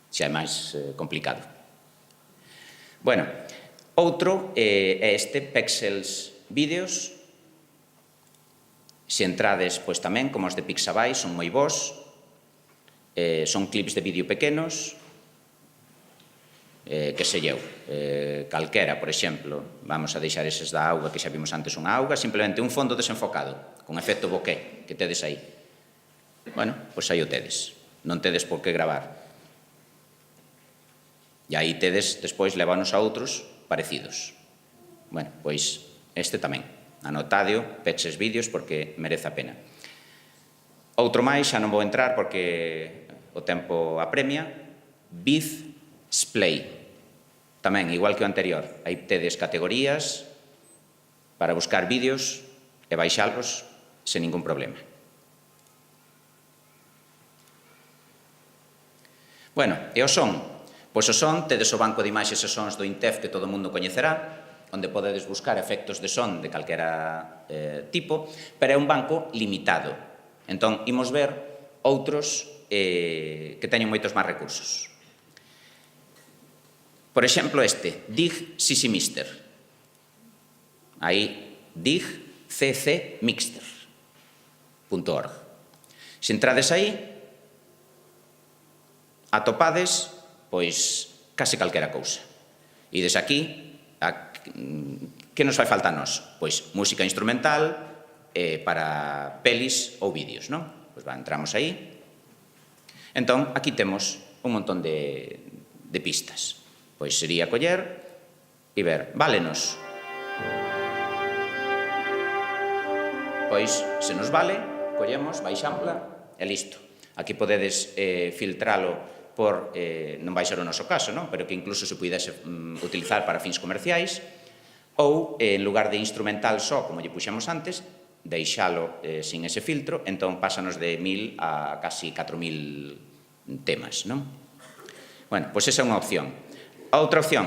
xa é máis complicado. Bueno, outro é este, Pexels Vídeos. Se entrades, pois tamén, como os de Pixabay, son moi bons. Son clips de vídeo pequenos. Que sei eu, calquera, por exemplo, vamos a deixar eses da auga, que xa vimos antes unha auga, simplemente un fondo desenfocado, con efecto bokeh, que tedes aí. Bueno, pois aí o tedes. Non tedes por que gravar. E aí tedes, despois, levanos a outros parecidos. Bueno, pois este tamén. Anotadio, Pexels Vídeos, porque merece a pena. Outro máis, xa non vou entrar porque o tempo apremia. Viz Splay. Tamén, igual que o anterior, aí tedes categorías para buscar vídeos e baixalos sen ningún problema. Bueno, e o son? Pois o son, tedes o banco de imaxes e sons do INTEF que todo o mundo coñecerá, onde podedes buscar efectos de son de calquera tipo, pero é un banco limitado. Entón, imos ver outros que teñen moitos máis recursos. Por exemplo, este, Dig Sisi Mixter. Aí, digccmixter.org. Se entrades aí, atopades, pois, case calquera cousa. Ides aquí, que nos fai falta a nós? Pois, música instrumental para pelis ou vídeos, non? Pois, entramos aí. Entón, aquí temos un montón de pistas. Pois sería coller e ver, válenos. Pois, se nos vale, collemos, baixámosla e listo. Aquí podedes filtralo por, non vai ser o noso caso, non? Pero que incluso se pudese utilizar para fins comerciais, ou, en lugar de instrumental só, como lle puxemos antes, deixalo sin ese filtro, entón pásanos de 1000 a casi 4000 temas, non? Bueno, pois esa é unha opción. A outra opción,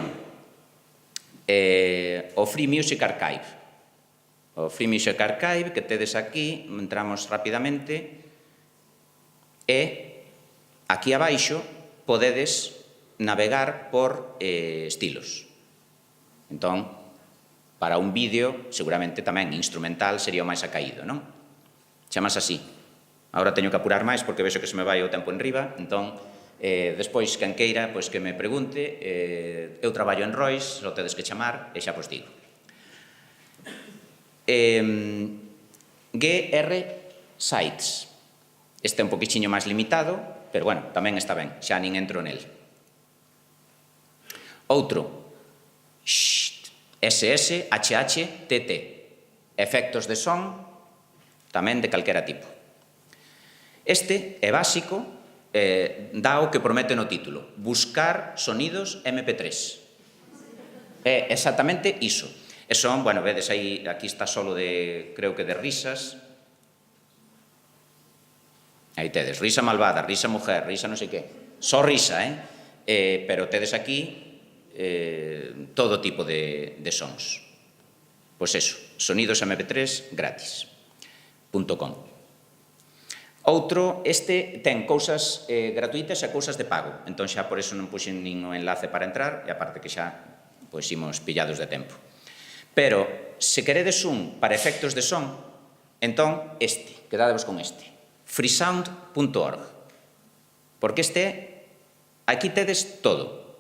o Free Music Archive. O Free Music Archive que tedes aquí, entramos rapidamente, e aquí abaixo podedes navegar por estilos. Entón, para un vídeo, seguramente tamén instrumental sería o máis acaído, non? Chamas así. Agora teño que apurar máis porque vexo que se me vai o tempo enriba, entón, despois, quen queira, pois que me pregunte. Eu traballo en Rois, só tedes que chamar e xa vos digo. GR Sites. Este é un poquichiño máis limitado, pero, bueno, tamén está ben, xa nin entro nel. Outro, SSHHTT. Efectos de son, tamén de calquera tipo. Este é básico, dá o que promete no título, buscar sonidos MP3. É exactamente iso. E son, bueno, vedes aí, aquí está solo de, creo que de risas. Aí tedes, risa malvada, risa mujer, risa non sei que. Só risa, pero tedes aquí todo tipo de sons. Pois eso, sonidos MP3 gratis.com. Outro, este ten cousas gratuitas e cousas de pago. Entón xa por eso non puxen nin o enlace para entrar, e aparte que xa pois imos pillados de tempo. Pero, se queredes un para efectos de son, entón este, quedadevos con este, freesound.org. Porque este, aquí tedes todo.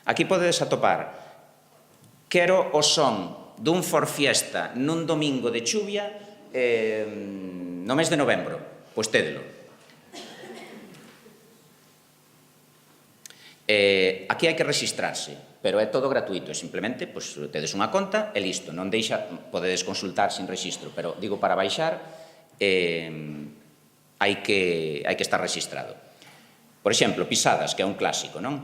Aquí podedes atopar, quero o son dun forfiesta nun domingo de chuvia no mes de novembro. Pois tédelo. Aquí hai que registrarse, pero é todo gratuito, simplemente pois, tedes unha conta e listo, non deixa, podedes consultar sin registro, pero digo, para baixar hai que estar registrado. Por exemplo, Pisadas, que é un clásico, non?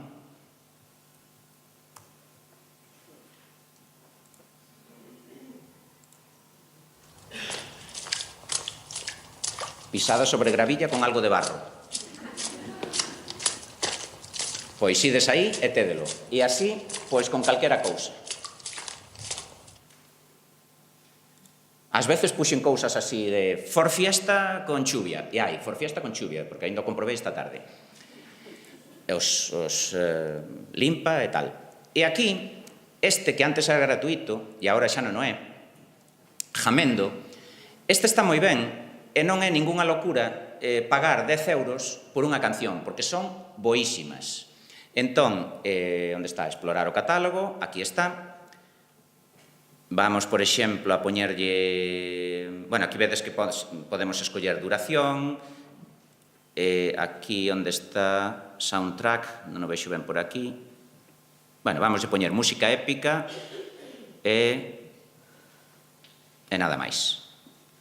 Pisadas sobre gravilla con algo de barro. Pois ides aí e tédelo. E así, pois con calquera cousa. Ás veces puxen cousas así de for fiesta con chuvia. E hai, for fiesta con chuvia, porque ainda o comprobei esta tarde. Os limpa e tal. E aquí, este que antes era gratuito, e agora xa non é, Jamendo, este está moi ben, e non é ningunha locura pagar 10 euros por unha canción, porque son boísimas. Entón, onde está? Explorar o catálogo, aquí está. Vamos, por exemplo, a poñerlle... Bueno, aquí vedes que podemos escoller duración. Aquí onde está soundtrack, non o vexo ben por aquí. Bueno, vamos a poñer música épica e nada máis.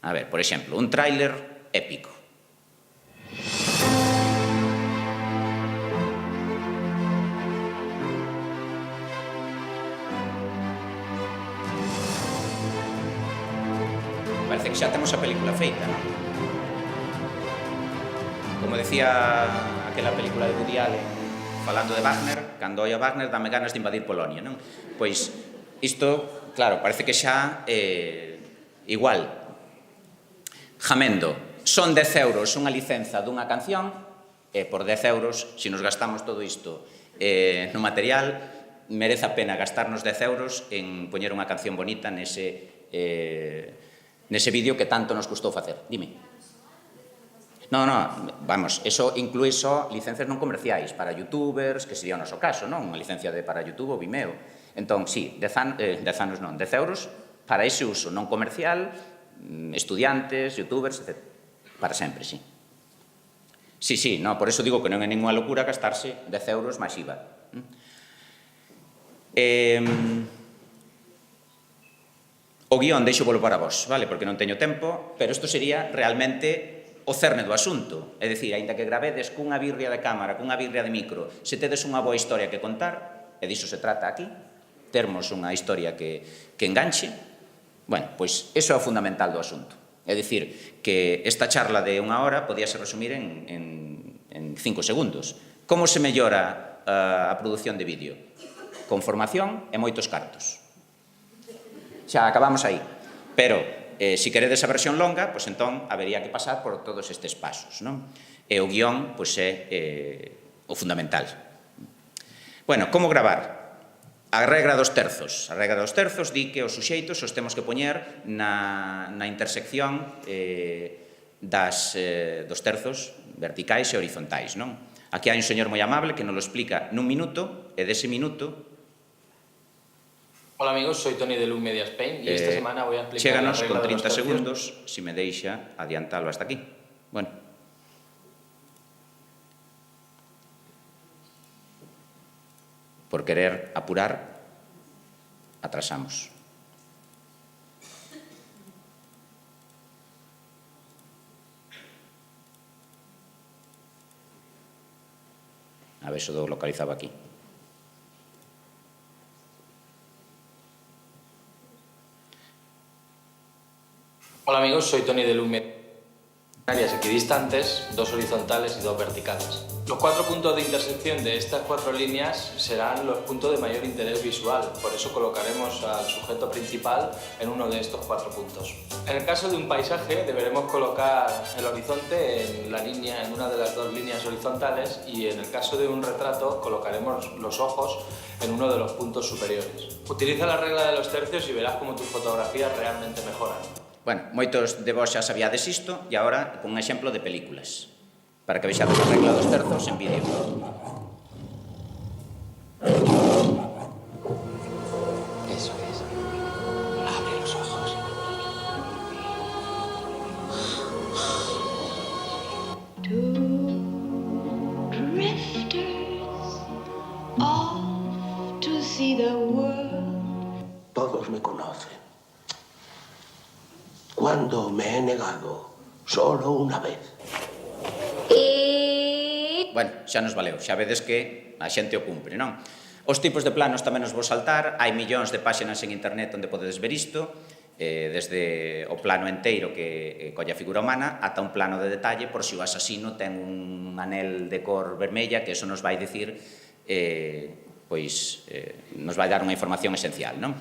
A ver, por exemplo, un tráiler épico. Parece que xa temos a película feita, non? Como decía aquela película de Woody Allen, falando de Wagner, cando oi a Wagner dame ganas de invadir Polonia, non? Pois isto, claro, parece que xa igual. Jamendo, son 10 euros unha licenza dunha canción, e por 10 euros, se nos gastamos todo isto no material, merece a pena gastarnos 10 euros en poñer unha canción bonita nese vídeo que tanto nos custou facer. Dime. Non, vamos, eso inclúe só licencias non comerciais para youtubers, que sería o noso caso, non? Unha licencia para YouTube ou Vimeo. Entón, sí, 10 euros para ese uso non comercial, estudiantes, youtubers, etc. Para sempre, sí. Sí, por eso digo que non é ninguna locura gastarse 10 euros máis IVA. O guión deixo volo para vos, vale? Porque non teño tempo, pero isto sería realmente o cerne do asunto. É dicir, aínda que gravedes cunha birria de cámara, cunha birria de micro, se tedes unha boa historia que contar, e diso se trata aquí, termos unha historia que enganche, bueno, pois iso é o fundamental do asunto. É dicir, que esta charla de unha hora podíase resumir en 5 segundos. Como se mellora a produción de vídeo? Con formación e moitos cartos. Xa acabamos aí. Pero, se queredes a versión longa, pois entón habería que pasar por todos estes pasos, non? E o guión, pois é o fundamental. Bueno, como gravar? A regra dos terzos. A regra dos terzos di que os suxeitos os temos que poñer na intersección dos terzos verticais e horizontais, non? Aquí hai un señor moi amable que nos lo explica nun minuto, e dese minuto... Hola amigos, soy Tony de Look Media Spain y esta semana voy a explicar la Chéganos regla con de los 30 tercios. segundos, si me deixa adiantalo hasta aquí. Bueno. Por querer apurar, atrasamos. A ver se o localizaba aquí. Hola amigos, soy Tony de Look Media. Áreas equidistantes, 2 horizontales y 2 verticales. Los 4 puntos de intersección de estas 4 líneas serán los puntos de mayor interés visual, por eso colocaremos al sujeto principal en uno de estos 4 puntos. En el caso de un paisaje deberemos colocar el horizonte en una de las 2 líneas horizontales, y en el caso de un retrato colocaremos los ojos en uno de los puntos superiores. Utiliza la regla de los tercios y verás cómo tus fotografías realmente mejoran. Bueno, moitos de vos xa sabíades isto, e agora con un exemplo de películas, para que vexades a regla dos terzos en vídeo. Eso es. Abre los ojos. Two drifters off to see the world. Todos me conocen. Cuando me he negado, solo una vez. bueno, xa nos valeu, xa vedes que a xente o cumpre, non? Os tipos de planos tamén os vou saltar, hai millóns de páxinas en internet onde podedes ver isto, desde o plano enteiro que colle a figura humana ata un plano de detalle por se o asasino ten un anel de cor vermella, que eso nos vai dicir, nos vai dar unha información esencial, non?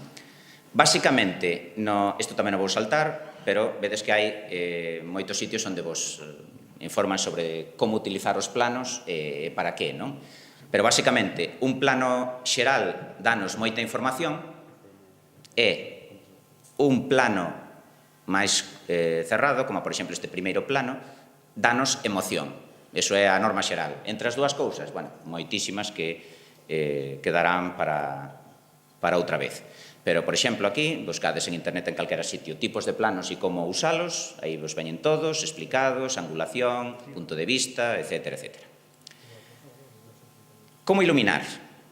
Básicamente, isto tamén o vou saltar, pero vedes que hai moitos sitios onde vos informan sobre como utilizar os planos e para que, non? Pero, basicamente, un plano xeral danos moita información e un plano máis cerrado, como, por exemplo, este primeiro plano, danos emoción. Eso é a norma xeral. Entre as dúas cousas, bueno, moitísimas que quedarán para outra vez. Pero, por exemplo, aquí, buscades en internet en calquera sitio tipos de planos e como usalos, aí vos veñen todos, explicados, angulación, punto de vista, etc. etc. Como iluminar?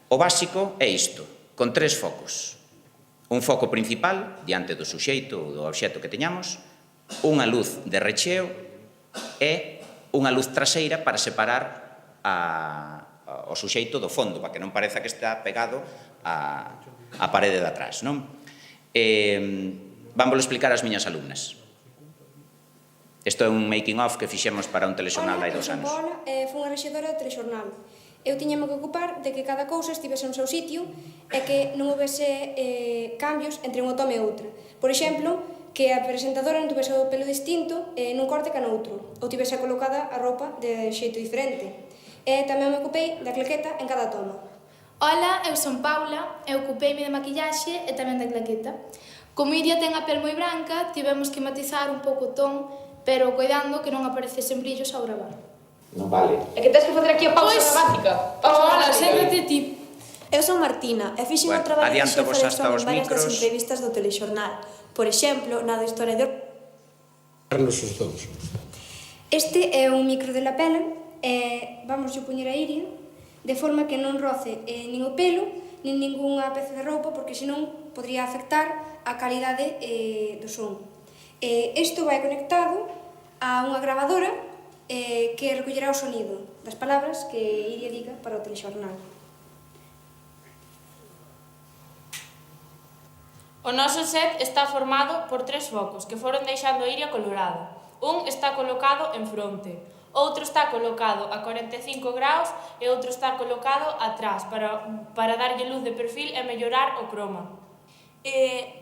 O básico é isto, con 3 focos. Un foco principal, diante do suxeito ou do obxecto que teñamos, unha luz de recheo e unha luz traseira para separar o suxeito do fondo, para que non pareza que está pegado a parede de atrás, non? Vámoslo explicar ás miñas alumnas. Isto é un making of que fixemos para un telexornal hai 2 anos. Hola, fui unha rexedora do telexornal. Eu tiñame que ocupar de que cada cousa estivese no seu sitio e que non houvese cambios entre unha toma e outra. Por exemplo, que a presentadora non tivese o pelo distinto nun corte que noutro, ou tivese colocada a roupa de xeito diferente. E tamén me ocupei da claqueta en cada toma. Ola, eu son Paula, e ocupeime de maquillaxe e tamén da claqueta. Como Iria ten a pel moi branca, tivemos que matizar un pouco o ton, pero coidando que non aparecesen brillos ao gravar. Non vale. É que tens que facer aquí a pausa dramática. Ola, séntate ti. Eu son Martina e fixen o traballo de xefe de som en varias das entrevistas do telexornal. Por exemplo, na da historia de... Este é un micro de lapela e vamos a poñer a Iria de forma que non roce nin o pelo nin ningunha peza de roupa porque senón podría afectar a calidade do son. Isto vai conectado a unha grabadora que recollerá o sonido das palabras que Iria diga para o telexornal. O noso set está formado por 3 focos que foron deixando a Iria colorada. Un está colocado en fronte, outro está colocado a 45 graus e outro está colocado atrás para darlle luz de perfil e mellorar o croma.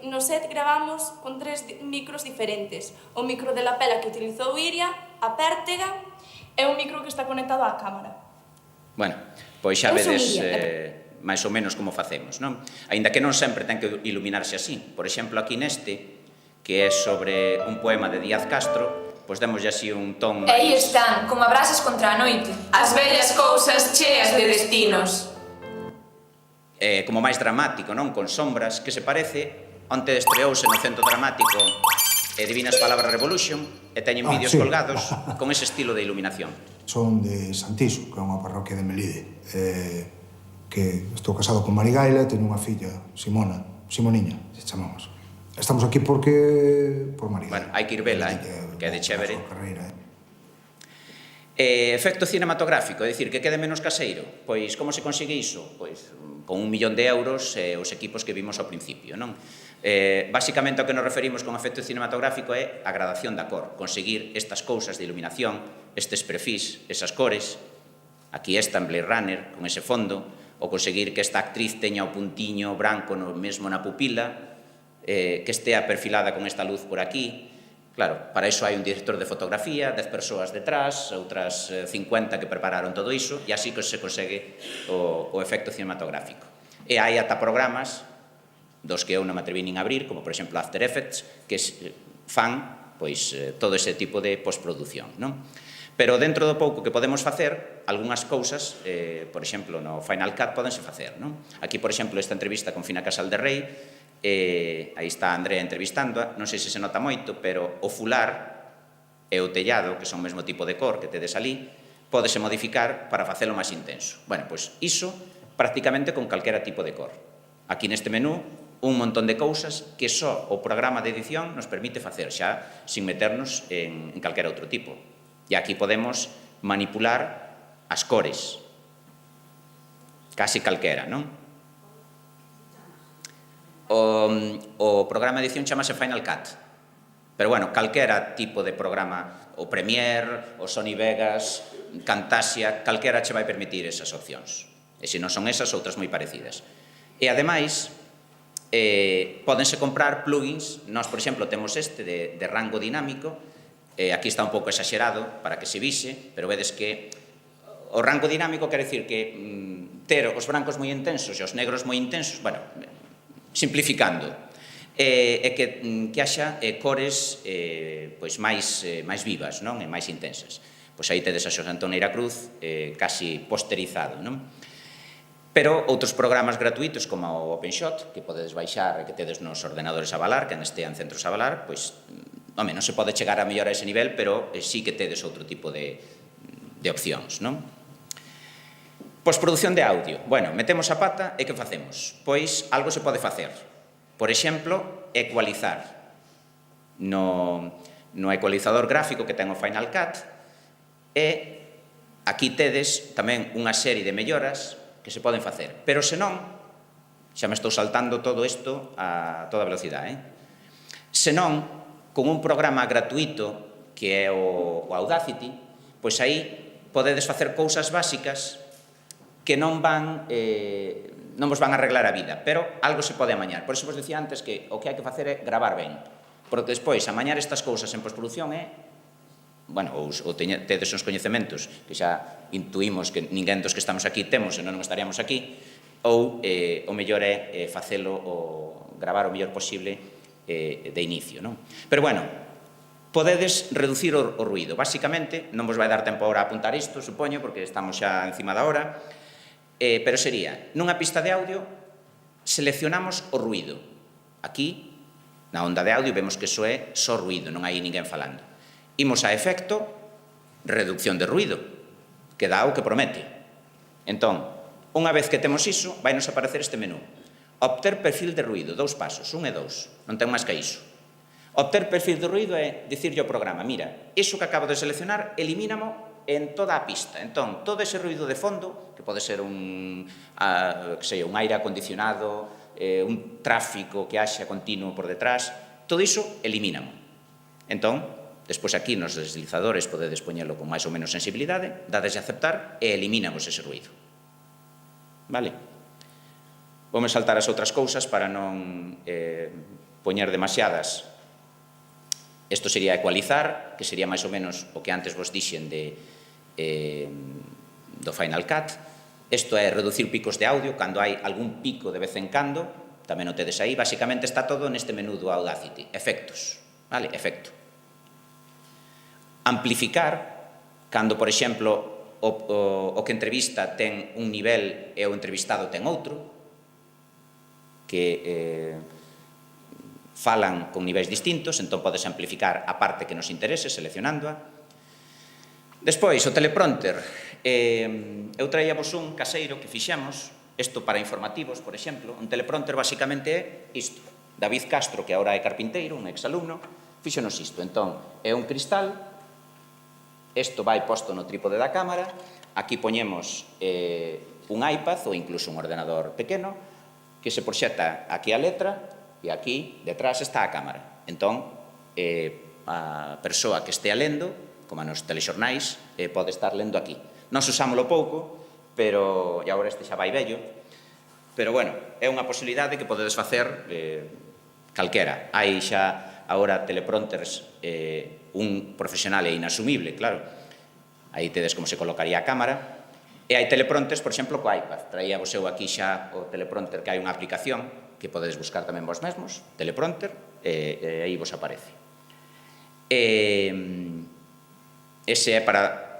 No set gravamos con 3 micros diferentes. O micro de lapela que utilizou Iria, a pértega e un micro que está conectado á cámara. Bueno, pois xa vedes máis ou menos como facemos, non? Aínda que non sempre ten que iluminarse así. Por exemplo, aquí neste, que é sobre un poema de Díaz Castro, pois demoslle así un ton máis... E aí están, como abrases contra a noite, as vellas cousas cheas de destinos. Como máis dramático, non? Con sombras, que se parece, onte estreouse no Centro Dramático Divinas Palabras Revolution, e teñen vídeos colgados con ese estilo de iluminación. Son de Santiso, que é unha parroquia de Melide, que estou casado con Marigaila e teño unha filla, Simoniña, se chamamos. Estamos aquí por Marigaila. Bueno, hai que ir vela, que é de chévere. Efecto cinematográfico, é dicir, que quede menos caseiro. Pois, como se consigue iso? Pois, con 1 millón de euros os equipos que vimos ao principio, non? Básicamente, ao que nos referimos con efecto cinematográfico é a gradación da cor, conseguir estas cousas de iluminación, estes perfis, esas cores, aquí esta en Blade Runner, con ese fondo, ou conseguir que esta actriz teña o puntiño branco mesmo na pupila, que estea perfilada con esta luz por aquí. Claro, para iso hai un director de fotografía, 10 persoas detrás, outras 50 que prepararon todo iso, e así que se consegue o efecto cinematográfico. E hai ata programas dos que eu non me atreví nin a abrir, como por exemplo After Effects, que fan todo ese tipo de postproducción, non? Pero dentro do pouco que podemos facer, algunhas cousas, por exemplo, no Final Cut podense facer, non? Aquí, por exemplo, esta entrevista con Fina Casal de Rei, aí está Andrea entrevistándoa, non sei se nota moito, pero o fular e o tellado, que son o mesmo tipo de cor que tedes ali, pódese modificar para facelo máis intenso. Bueno, pois iso prácticamente con calquera tipo de cor. Aquí neste menú, un montón de cousas que só o programa de edición nos permite facer, xa sin meternos en calquera outro tipo. E aquí podemos manipular as cores, casi calquera, non? O programa de edición chamase Final Cut, pero, bueno, calquera tipo de programa, o Premiere, o Sony Vegas, Camtasia, calquera che vai permitir esas opcións. E se non son esas, outras moi parecidas. E, ademais, pódense comprar plugins. Nós, por exemplo, temos este de rango dinámico. Aquí está un pouco exagerado para que se vise, pero vedes que o rango dinámico quere dicir que ter os brancos moi intensos e os negros moi intensos, bueno, simplificando, e que haxa cores máis vivas, non? E máis intensas. Pois aí tedes a Xosé Antoneira Cruz casi posterizado, non? Pero outros programas gratuitos como o OpenShot, que podedes baixar e que tedes nos ordenadores Avalar, que estean centros Avalar, pois, non se pode chegar a mellor a ese nivel, pero sí que tedes outro tipo de opcións, non? Postproducción de audio. Bueno, metemos a pata e que facemos? Pois algo se pode facer. Por exemplo, ecualizar. No ecualizador gráfico que ten o Final Cut, e aquí tedes tamén unha serie de melloras que se poden facer. Pero senón, xa me estou saltando todo isto a toda velocidade, senón, con un programa gratuito que é o Audacity, pois aí podedes facer cousas básicas que non vos van a arreglar a vida, pero algo se pode amañar. Por iso vos dicía antes que o que hai que facer é gravar ben, porque despois amañar estas cousas en postproducción é, bueno, ou tedes uns coñecementos que xa intuímos que ninguén dos que estamos aquí temos, senón non estaríamos aquí, ou o mellor é facelo ou gravar o mellor posible de inicio, non? Pero, bueno, podedes reducir o ruído. Básicamente, non vos vai dar tempo agora a apuntar isto, supoño, porque estamos xa encima da hora, pero sería, nunha pista de audio, seleccionamos o ruído. Aquí, na onda de audio, vemos que iso é só ruído, non hai ninguén falando. Imos a efecto, reducción de ruído, que dá o que promete. Entón, unha vez que temos iso, vai nos aparecer este menú. Obter perfil de ruído, 2 pasos, 1 e 2, non ten máis que iso. Obter perfil de ruído é dicirlle ao programa, mira, iso que acabo de seleccionar, elimínamo en toda a pista. Entón, todo ese ruído de fondo, que pode ser un aire acondicionado, un tráfico que haxa continuo por detrás, todo iso elimínamo. Entón, despois aquí nos deslizadores podedes poñelo con máis ou menos sensibilidade, dades a aceptar e eliminamos ese ruído. Vale? Vamos saltar as outras cousas para non poñer demasiadas. Isto sería ecualizar, que sería máis ou menos o que antes vos dixen do Final Cut. Isto é reducir picos de audio, cando hai algún pico de vez en cando, tamén o tedes aí. Basicamente está todo neste menú do Audacity. Efectos, vale? Efecto. Amplificar, cando, por exemplo, o que entrevista ten un nivel e o entrevistado ten outro, que falan con niveis distintos, entón podes amplificar a parte que nos interese, seleccionándoa. Despois, o teleprompter. Eu traíamos un caseiro que fixemos, isto para informativos, por exemplo. Un teleprompter basicamente é isto. David Castro, que agora é carpinteiro, un exalumno, fixonos isto. Entón, é un cristal. Isto vai posto no trípode da cámara, aquí poñemos un iPad ou incluso un ordenador pequeno que se proxecta aquí a letra e aquí detrás está a cámara. Entón, a persoa que estea lendo, como nos telexornais, pode estar lendo aquí. Nós usámoslo pouco, pero, e agora este xa vai vello, pero, bueno, é unha posibilidade que podedes facer calquera. Hai xa agora teleprompters, un profesional é inasumible, claro. Aí tedes como se colocaría a cámara. E hai teleprompters, por exemplo, co iPad. Traía vos eu aquí xa o teleprompter, que hai unha aplicación que podedes buscar tamén vos mesmos, teleprompter, e aí vos aparece. Ese é para...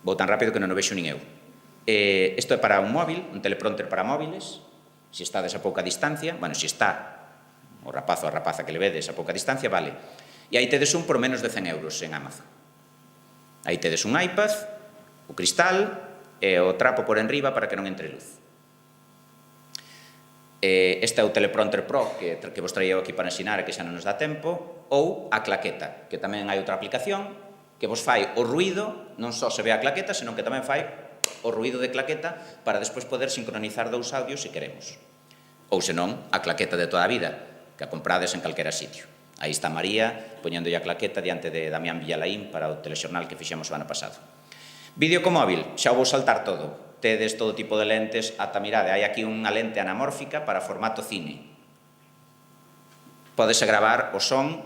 Vou tan rápido que non o vexo nin eu. Isto é para un móvil, un teleprompter para móviles, se estades a pouca distancia, bueno, se está o rapazo ou a rapaza que le vedes a pouca distancia, vale. E aí tedes un por menos de 100 euros en Amazon. Aí tedes un iPad, o cristal e o trapo por enriba para que non entre luz. Este é o teleprompter Pro que vos traía aquí para ensinar e que xa non nos dá tempo, ou a claqueta, que tamén hai outra aplicación que vos fai o ruído, non só se ve a claqueta, senón que tamén fai o ruído de claqueta para despois poder sincronizar dous audios se queremos. Ou senón, a claqueta de toda a vida, que a comprades en calquera sitio. Aí está María, poñéndolle a claqueta diante de Damián Villalaín para o telexornal que fixemos o ano pasado. Vídeo co móvil, xa o vou saltar todo. Tedes todo tipo de lentes, ata mirade, hai aquí unha lente anamórfica para formato cine. Podese gravar o son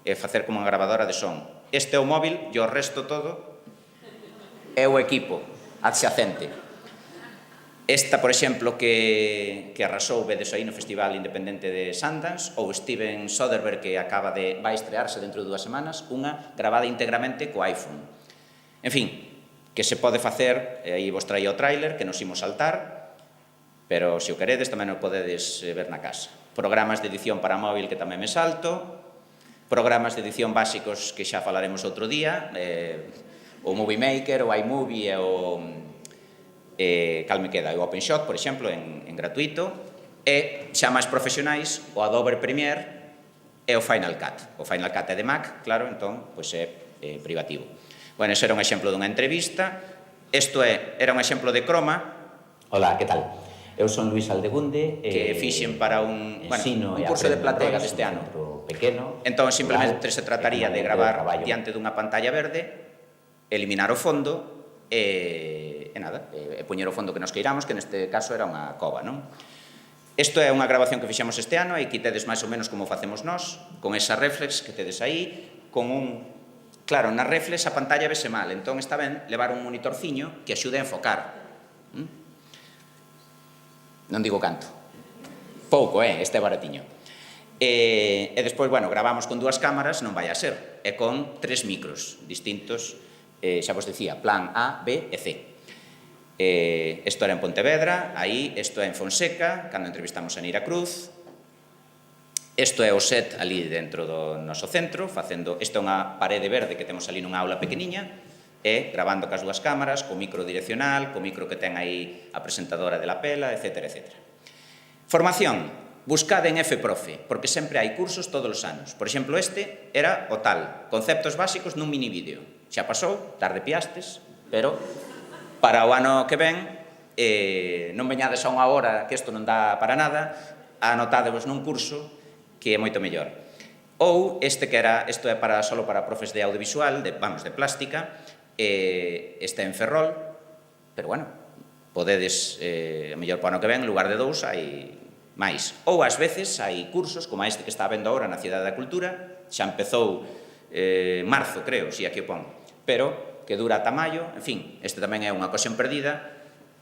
e facer como unha grabadora de son. Este é o móvil e o resto todo é o equipo adxacente. Esta, por exemplo, que arrasou, vedes aí no Festival Independente de Sundance, ou Steven Soderbergh, que vai estrearse dentro de 2 semanas, unha grabada íntegramente co iPhone. En fin, que se pode facer, aí vos traía o tráiler, que nos imos saltar, pero se o queredes tamén o podedes ver na casa. Programas de edición para móvil que tamén me salto, programas de edición básicos que xa falaremos outro día, o Movie Maker, o iMovie e o cal me queda, o OpenShot, por exemplo, en gratuito, e xa máis profesionais, o Adobe Premiere e o Final Cut. O Final Cut é de Mac, claro, entón, pois é privativo. Bueno, ese era un exemplo dunha entrevista. Isto era un exemplo de croma. Hola, que tal? Eu son Luis Aldegunde, que fixen para un curso de platega deste ano. Pequeno. Entón, simplemente se trataría de gravar diante dunha pantalla verde, eliminar o fondo e nada, poñer o fondo que nos queiramos, que neste caso era unha cova, non? Isto é unha grabación que fixemos este ano e aquí tedes máis ou menos como facemos nós, con esa reflex que tedes aí, con un... Claro, na reflex a pantalla vese mal, entón está ben levar un monitorciño que axude a enfocar. Non digo canto. Pouco, este é baratiño. E despois, bueno, gravamos con 2 cámaras, non vai a ser, e con 3 micros distintos, xa vos dicía, plan A, B e C. Isto era en Pontevedra, aí, isto é en Fonseca, cando entrevistamos a Neira Cruz. Isto é o set ali dentro do noso centro, facendo... Isto é unha parede verde que temos ali nunha aula pequeniña, e gravando cas 2 cámaras, co micro direccional, co micro que ten aí a presentadora de la pela, etc. Formación. Buscade en FProfe, porque sempre hai cursos todos os anos. Por exemplo, este era o tal, conceptos básicos nun mini vídeo. Xa pasou, tarde piastes, pero para o ano que ven, non veñades a unha hora, que isto non dá para nada, anotádevos nun curso que é moito mellor. Ou este que era, isto é solo para profes de audiovisual, de plástica, este en Ferrol, pero bueno, podedes, a mellor para o ano que ven, en lugar de 2, hai máis. Ou ás veces hai cursos, como este que está vendo agora na Cidade da Cultura, xa empezou marzo, creo, si aquí o pon, pero que dura ata maio, en fin, este tamén é unha ocasión perdida,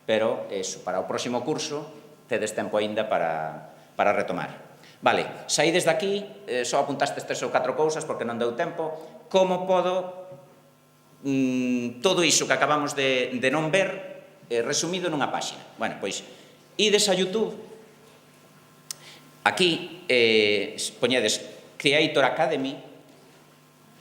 pero para o próximo curso tedes tempo aínda para retomar. Vale, saídes daqui, só apuntastes 3 ou 4 cousas porque non deu tempo. Como podo todo iso que acabamos de non ver resumido nunha páxina? Bueno, pois, ides a YouTube, aquí poñedes Creator Academy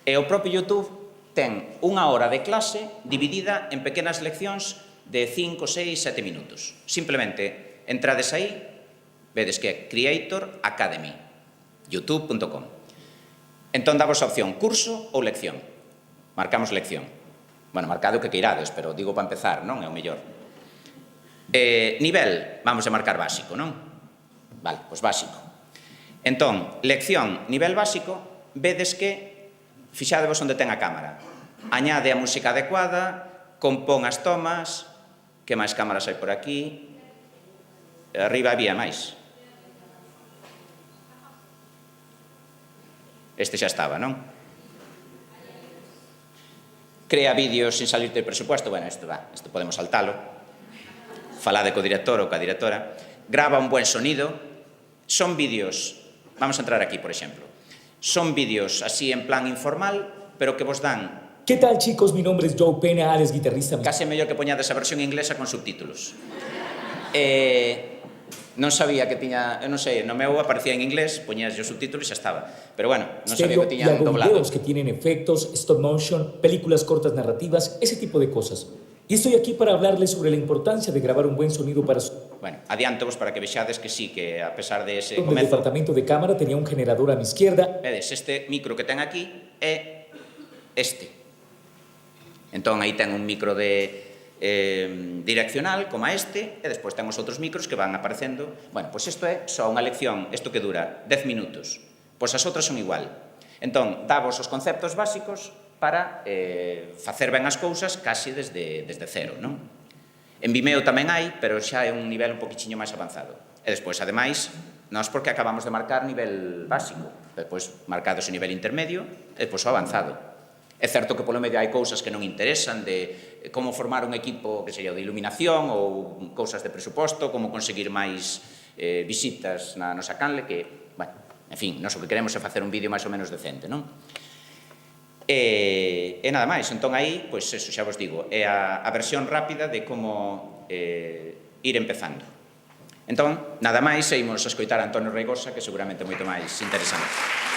e o propio YouTube ten unha hora de clase dividida en pequenas leccións de 5, 6, 7 minutos. Simplemente entrades aí, vedes que é Creator Academy, youtube.com. Entón davos a opción curso ou lección. Marcamos lección. Bueno, marcade o que queirades, pero digo para empezar, non é o mellor. Nivel, vamos a marcar básico, non? Vale, pois básico. Entón, lección, nivel básico, vedes que fixadevos onde ten a cámara. Añade a música adecuada, compón as tomas, que máis cámaras hai por aquí, arriba había máis. Este xa estaba, non? Crea vídeos sin salirte do presupuesto, bueno, isto podemos saltalo. Falade co director ou coa directora. Grava un buen sonido. Son vídeos, vamos a entrar aquí, por exemplo. Son vídeos así en plan informal, pero que vos dan... ¿Qué tal, chicos? Mi nombre es Joe Pena, Alex, guitarrista... Case mellor que poñades a versión inglesa con subtítulos. Non sabía que tiña... Non sei, no meu aparecía en inglés, poñías os subtítulos e xa estaba. Pero bueno, non sabía que tiñan doblado. Videos que tienen efectos, stop motion, películas cortas narrativas, ese tipo de cosas. Y estoy aquí para hablarles sobre la importancia de grabar un buen sonido para su... Bueno, adiántevos para que vexades que sí, que a pesar de ese comezo... El departamento de cámara tenía un generador a mi izquierda. Vedes, este micro que ten aquí é este. Entón, aí ten un micro direccional, como este, e despois ten os outros micros que van aparecendo. Bueno, pois isto é só unha lección, isto que dura 10 minutos. Pois as outras son igual. Entón, davos os conceptos básicos para facer ben as cousas casi desde cero, non? En Vimeo tamén hai, pero xa é un nivel un poquichiño máis avanzado. E despois, ademais, nós porque acabamos de marcar nivel básico, despois marcados o nivel intermedio, e despois o avanzado. É certo que polo medio hai cousas que non interesan de como formar un equipo, que sería de iluminación ou cousas de presuposto, como conseguir máis visitas na nosa canle, que, bueno, en fin, nós o que queremos é facer un vídeo máis ou menos decente, non? E nada máis, entón aí, pois eso, xa vos digo, é a versión rápida de como ir empezando. Entón, nada máis, e imos a escoitar a Antonio Reigosa, que seguramente é moito máis interesante.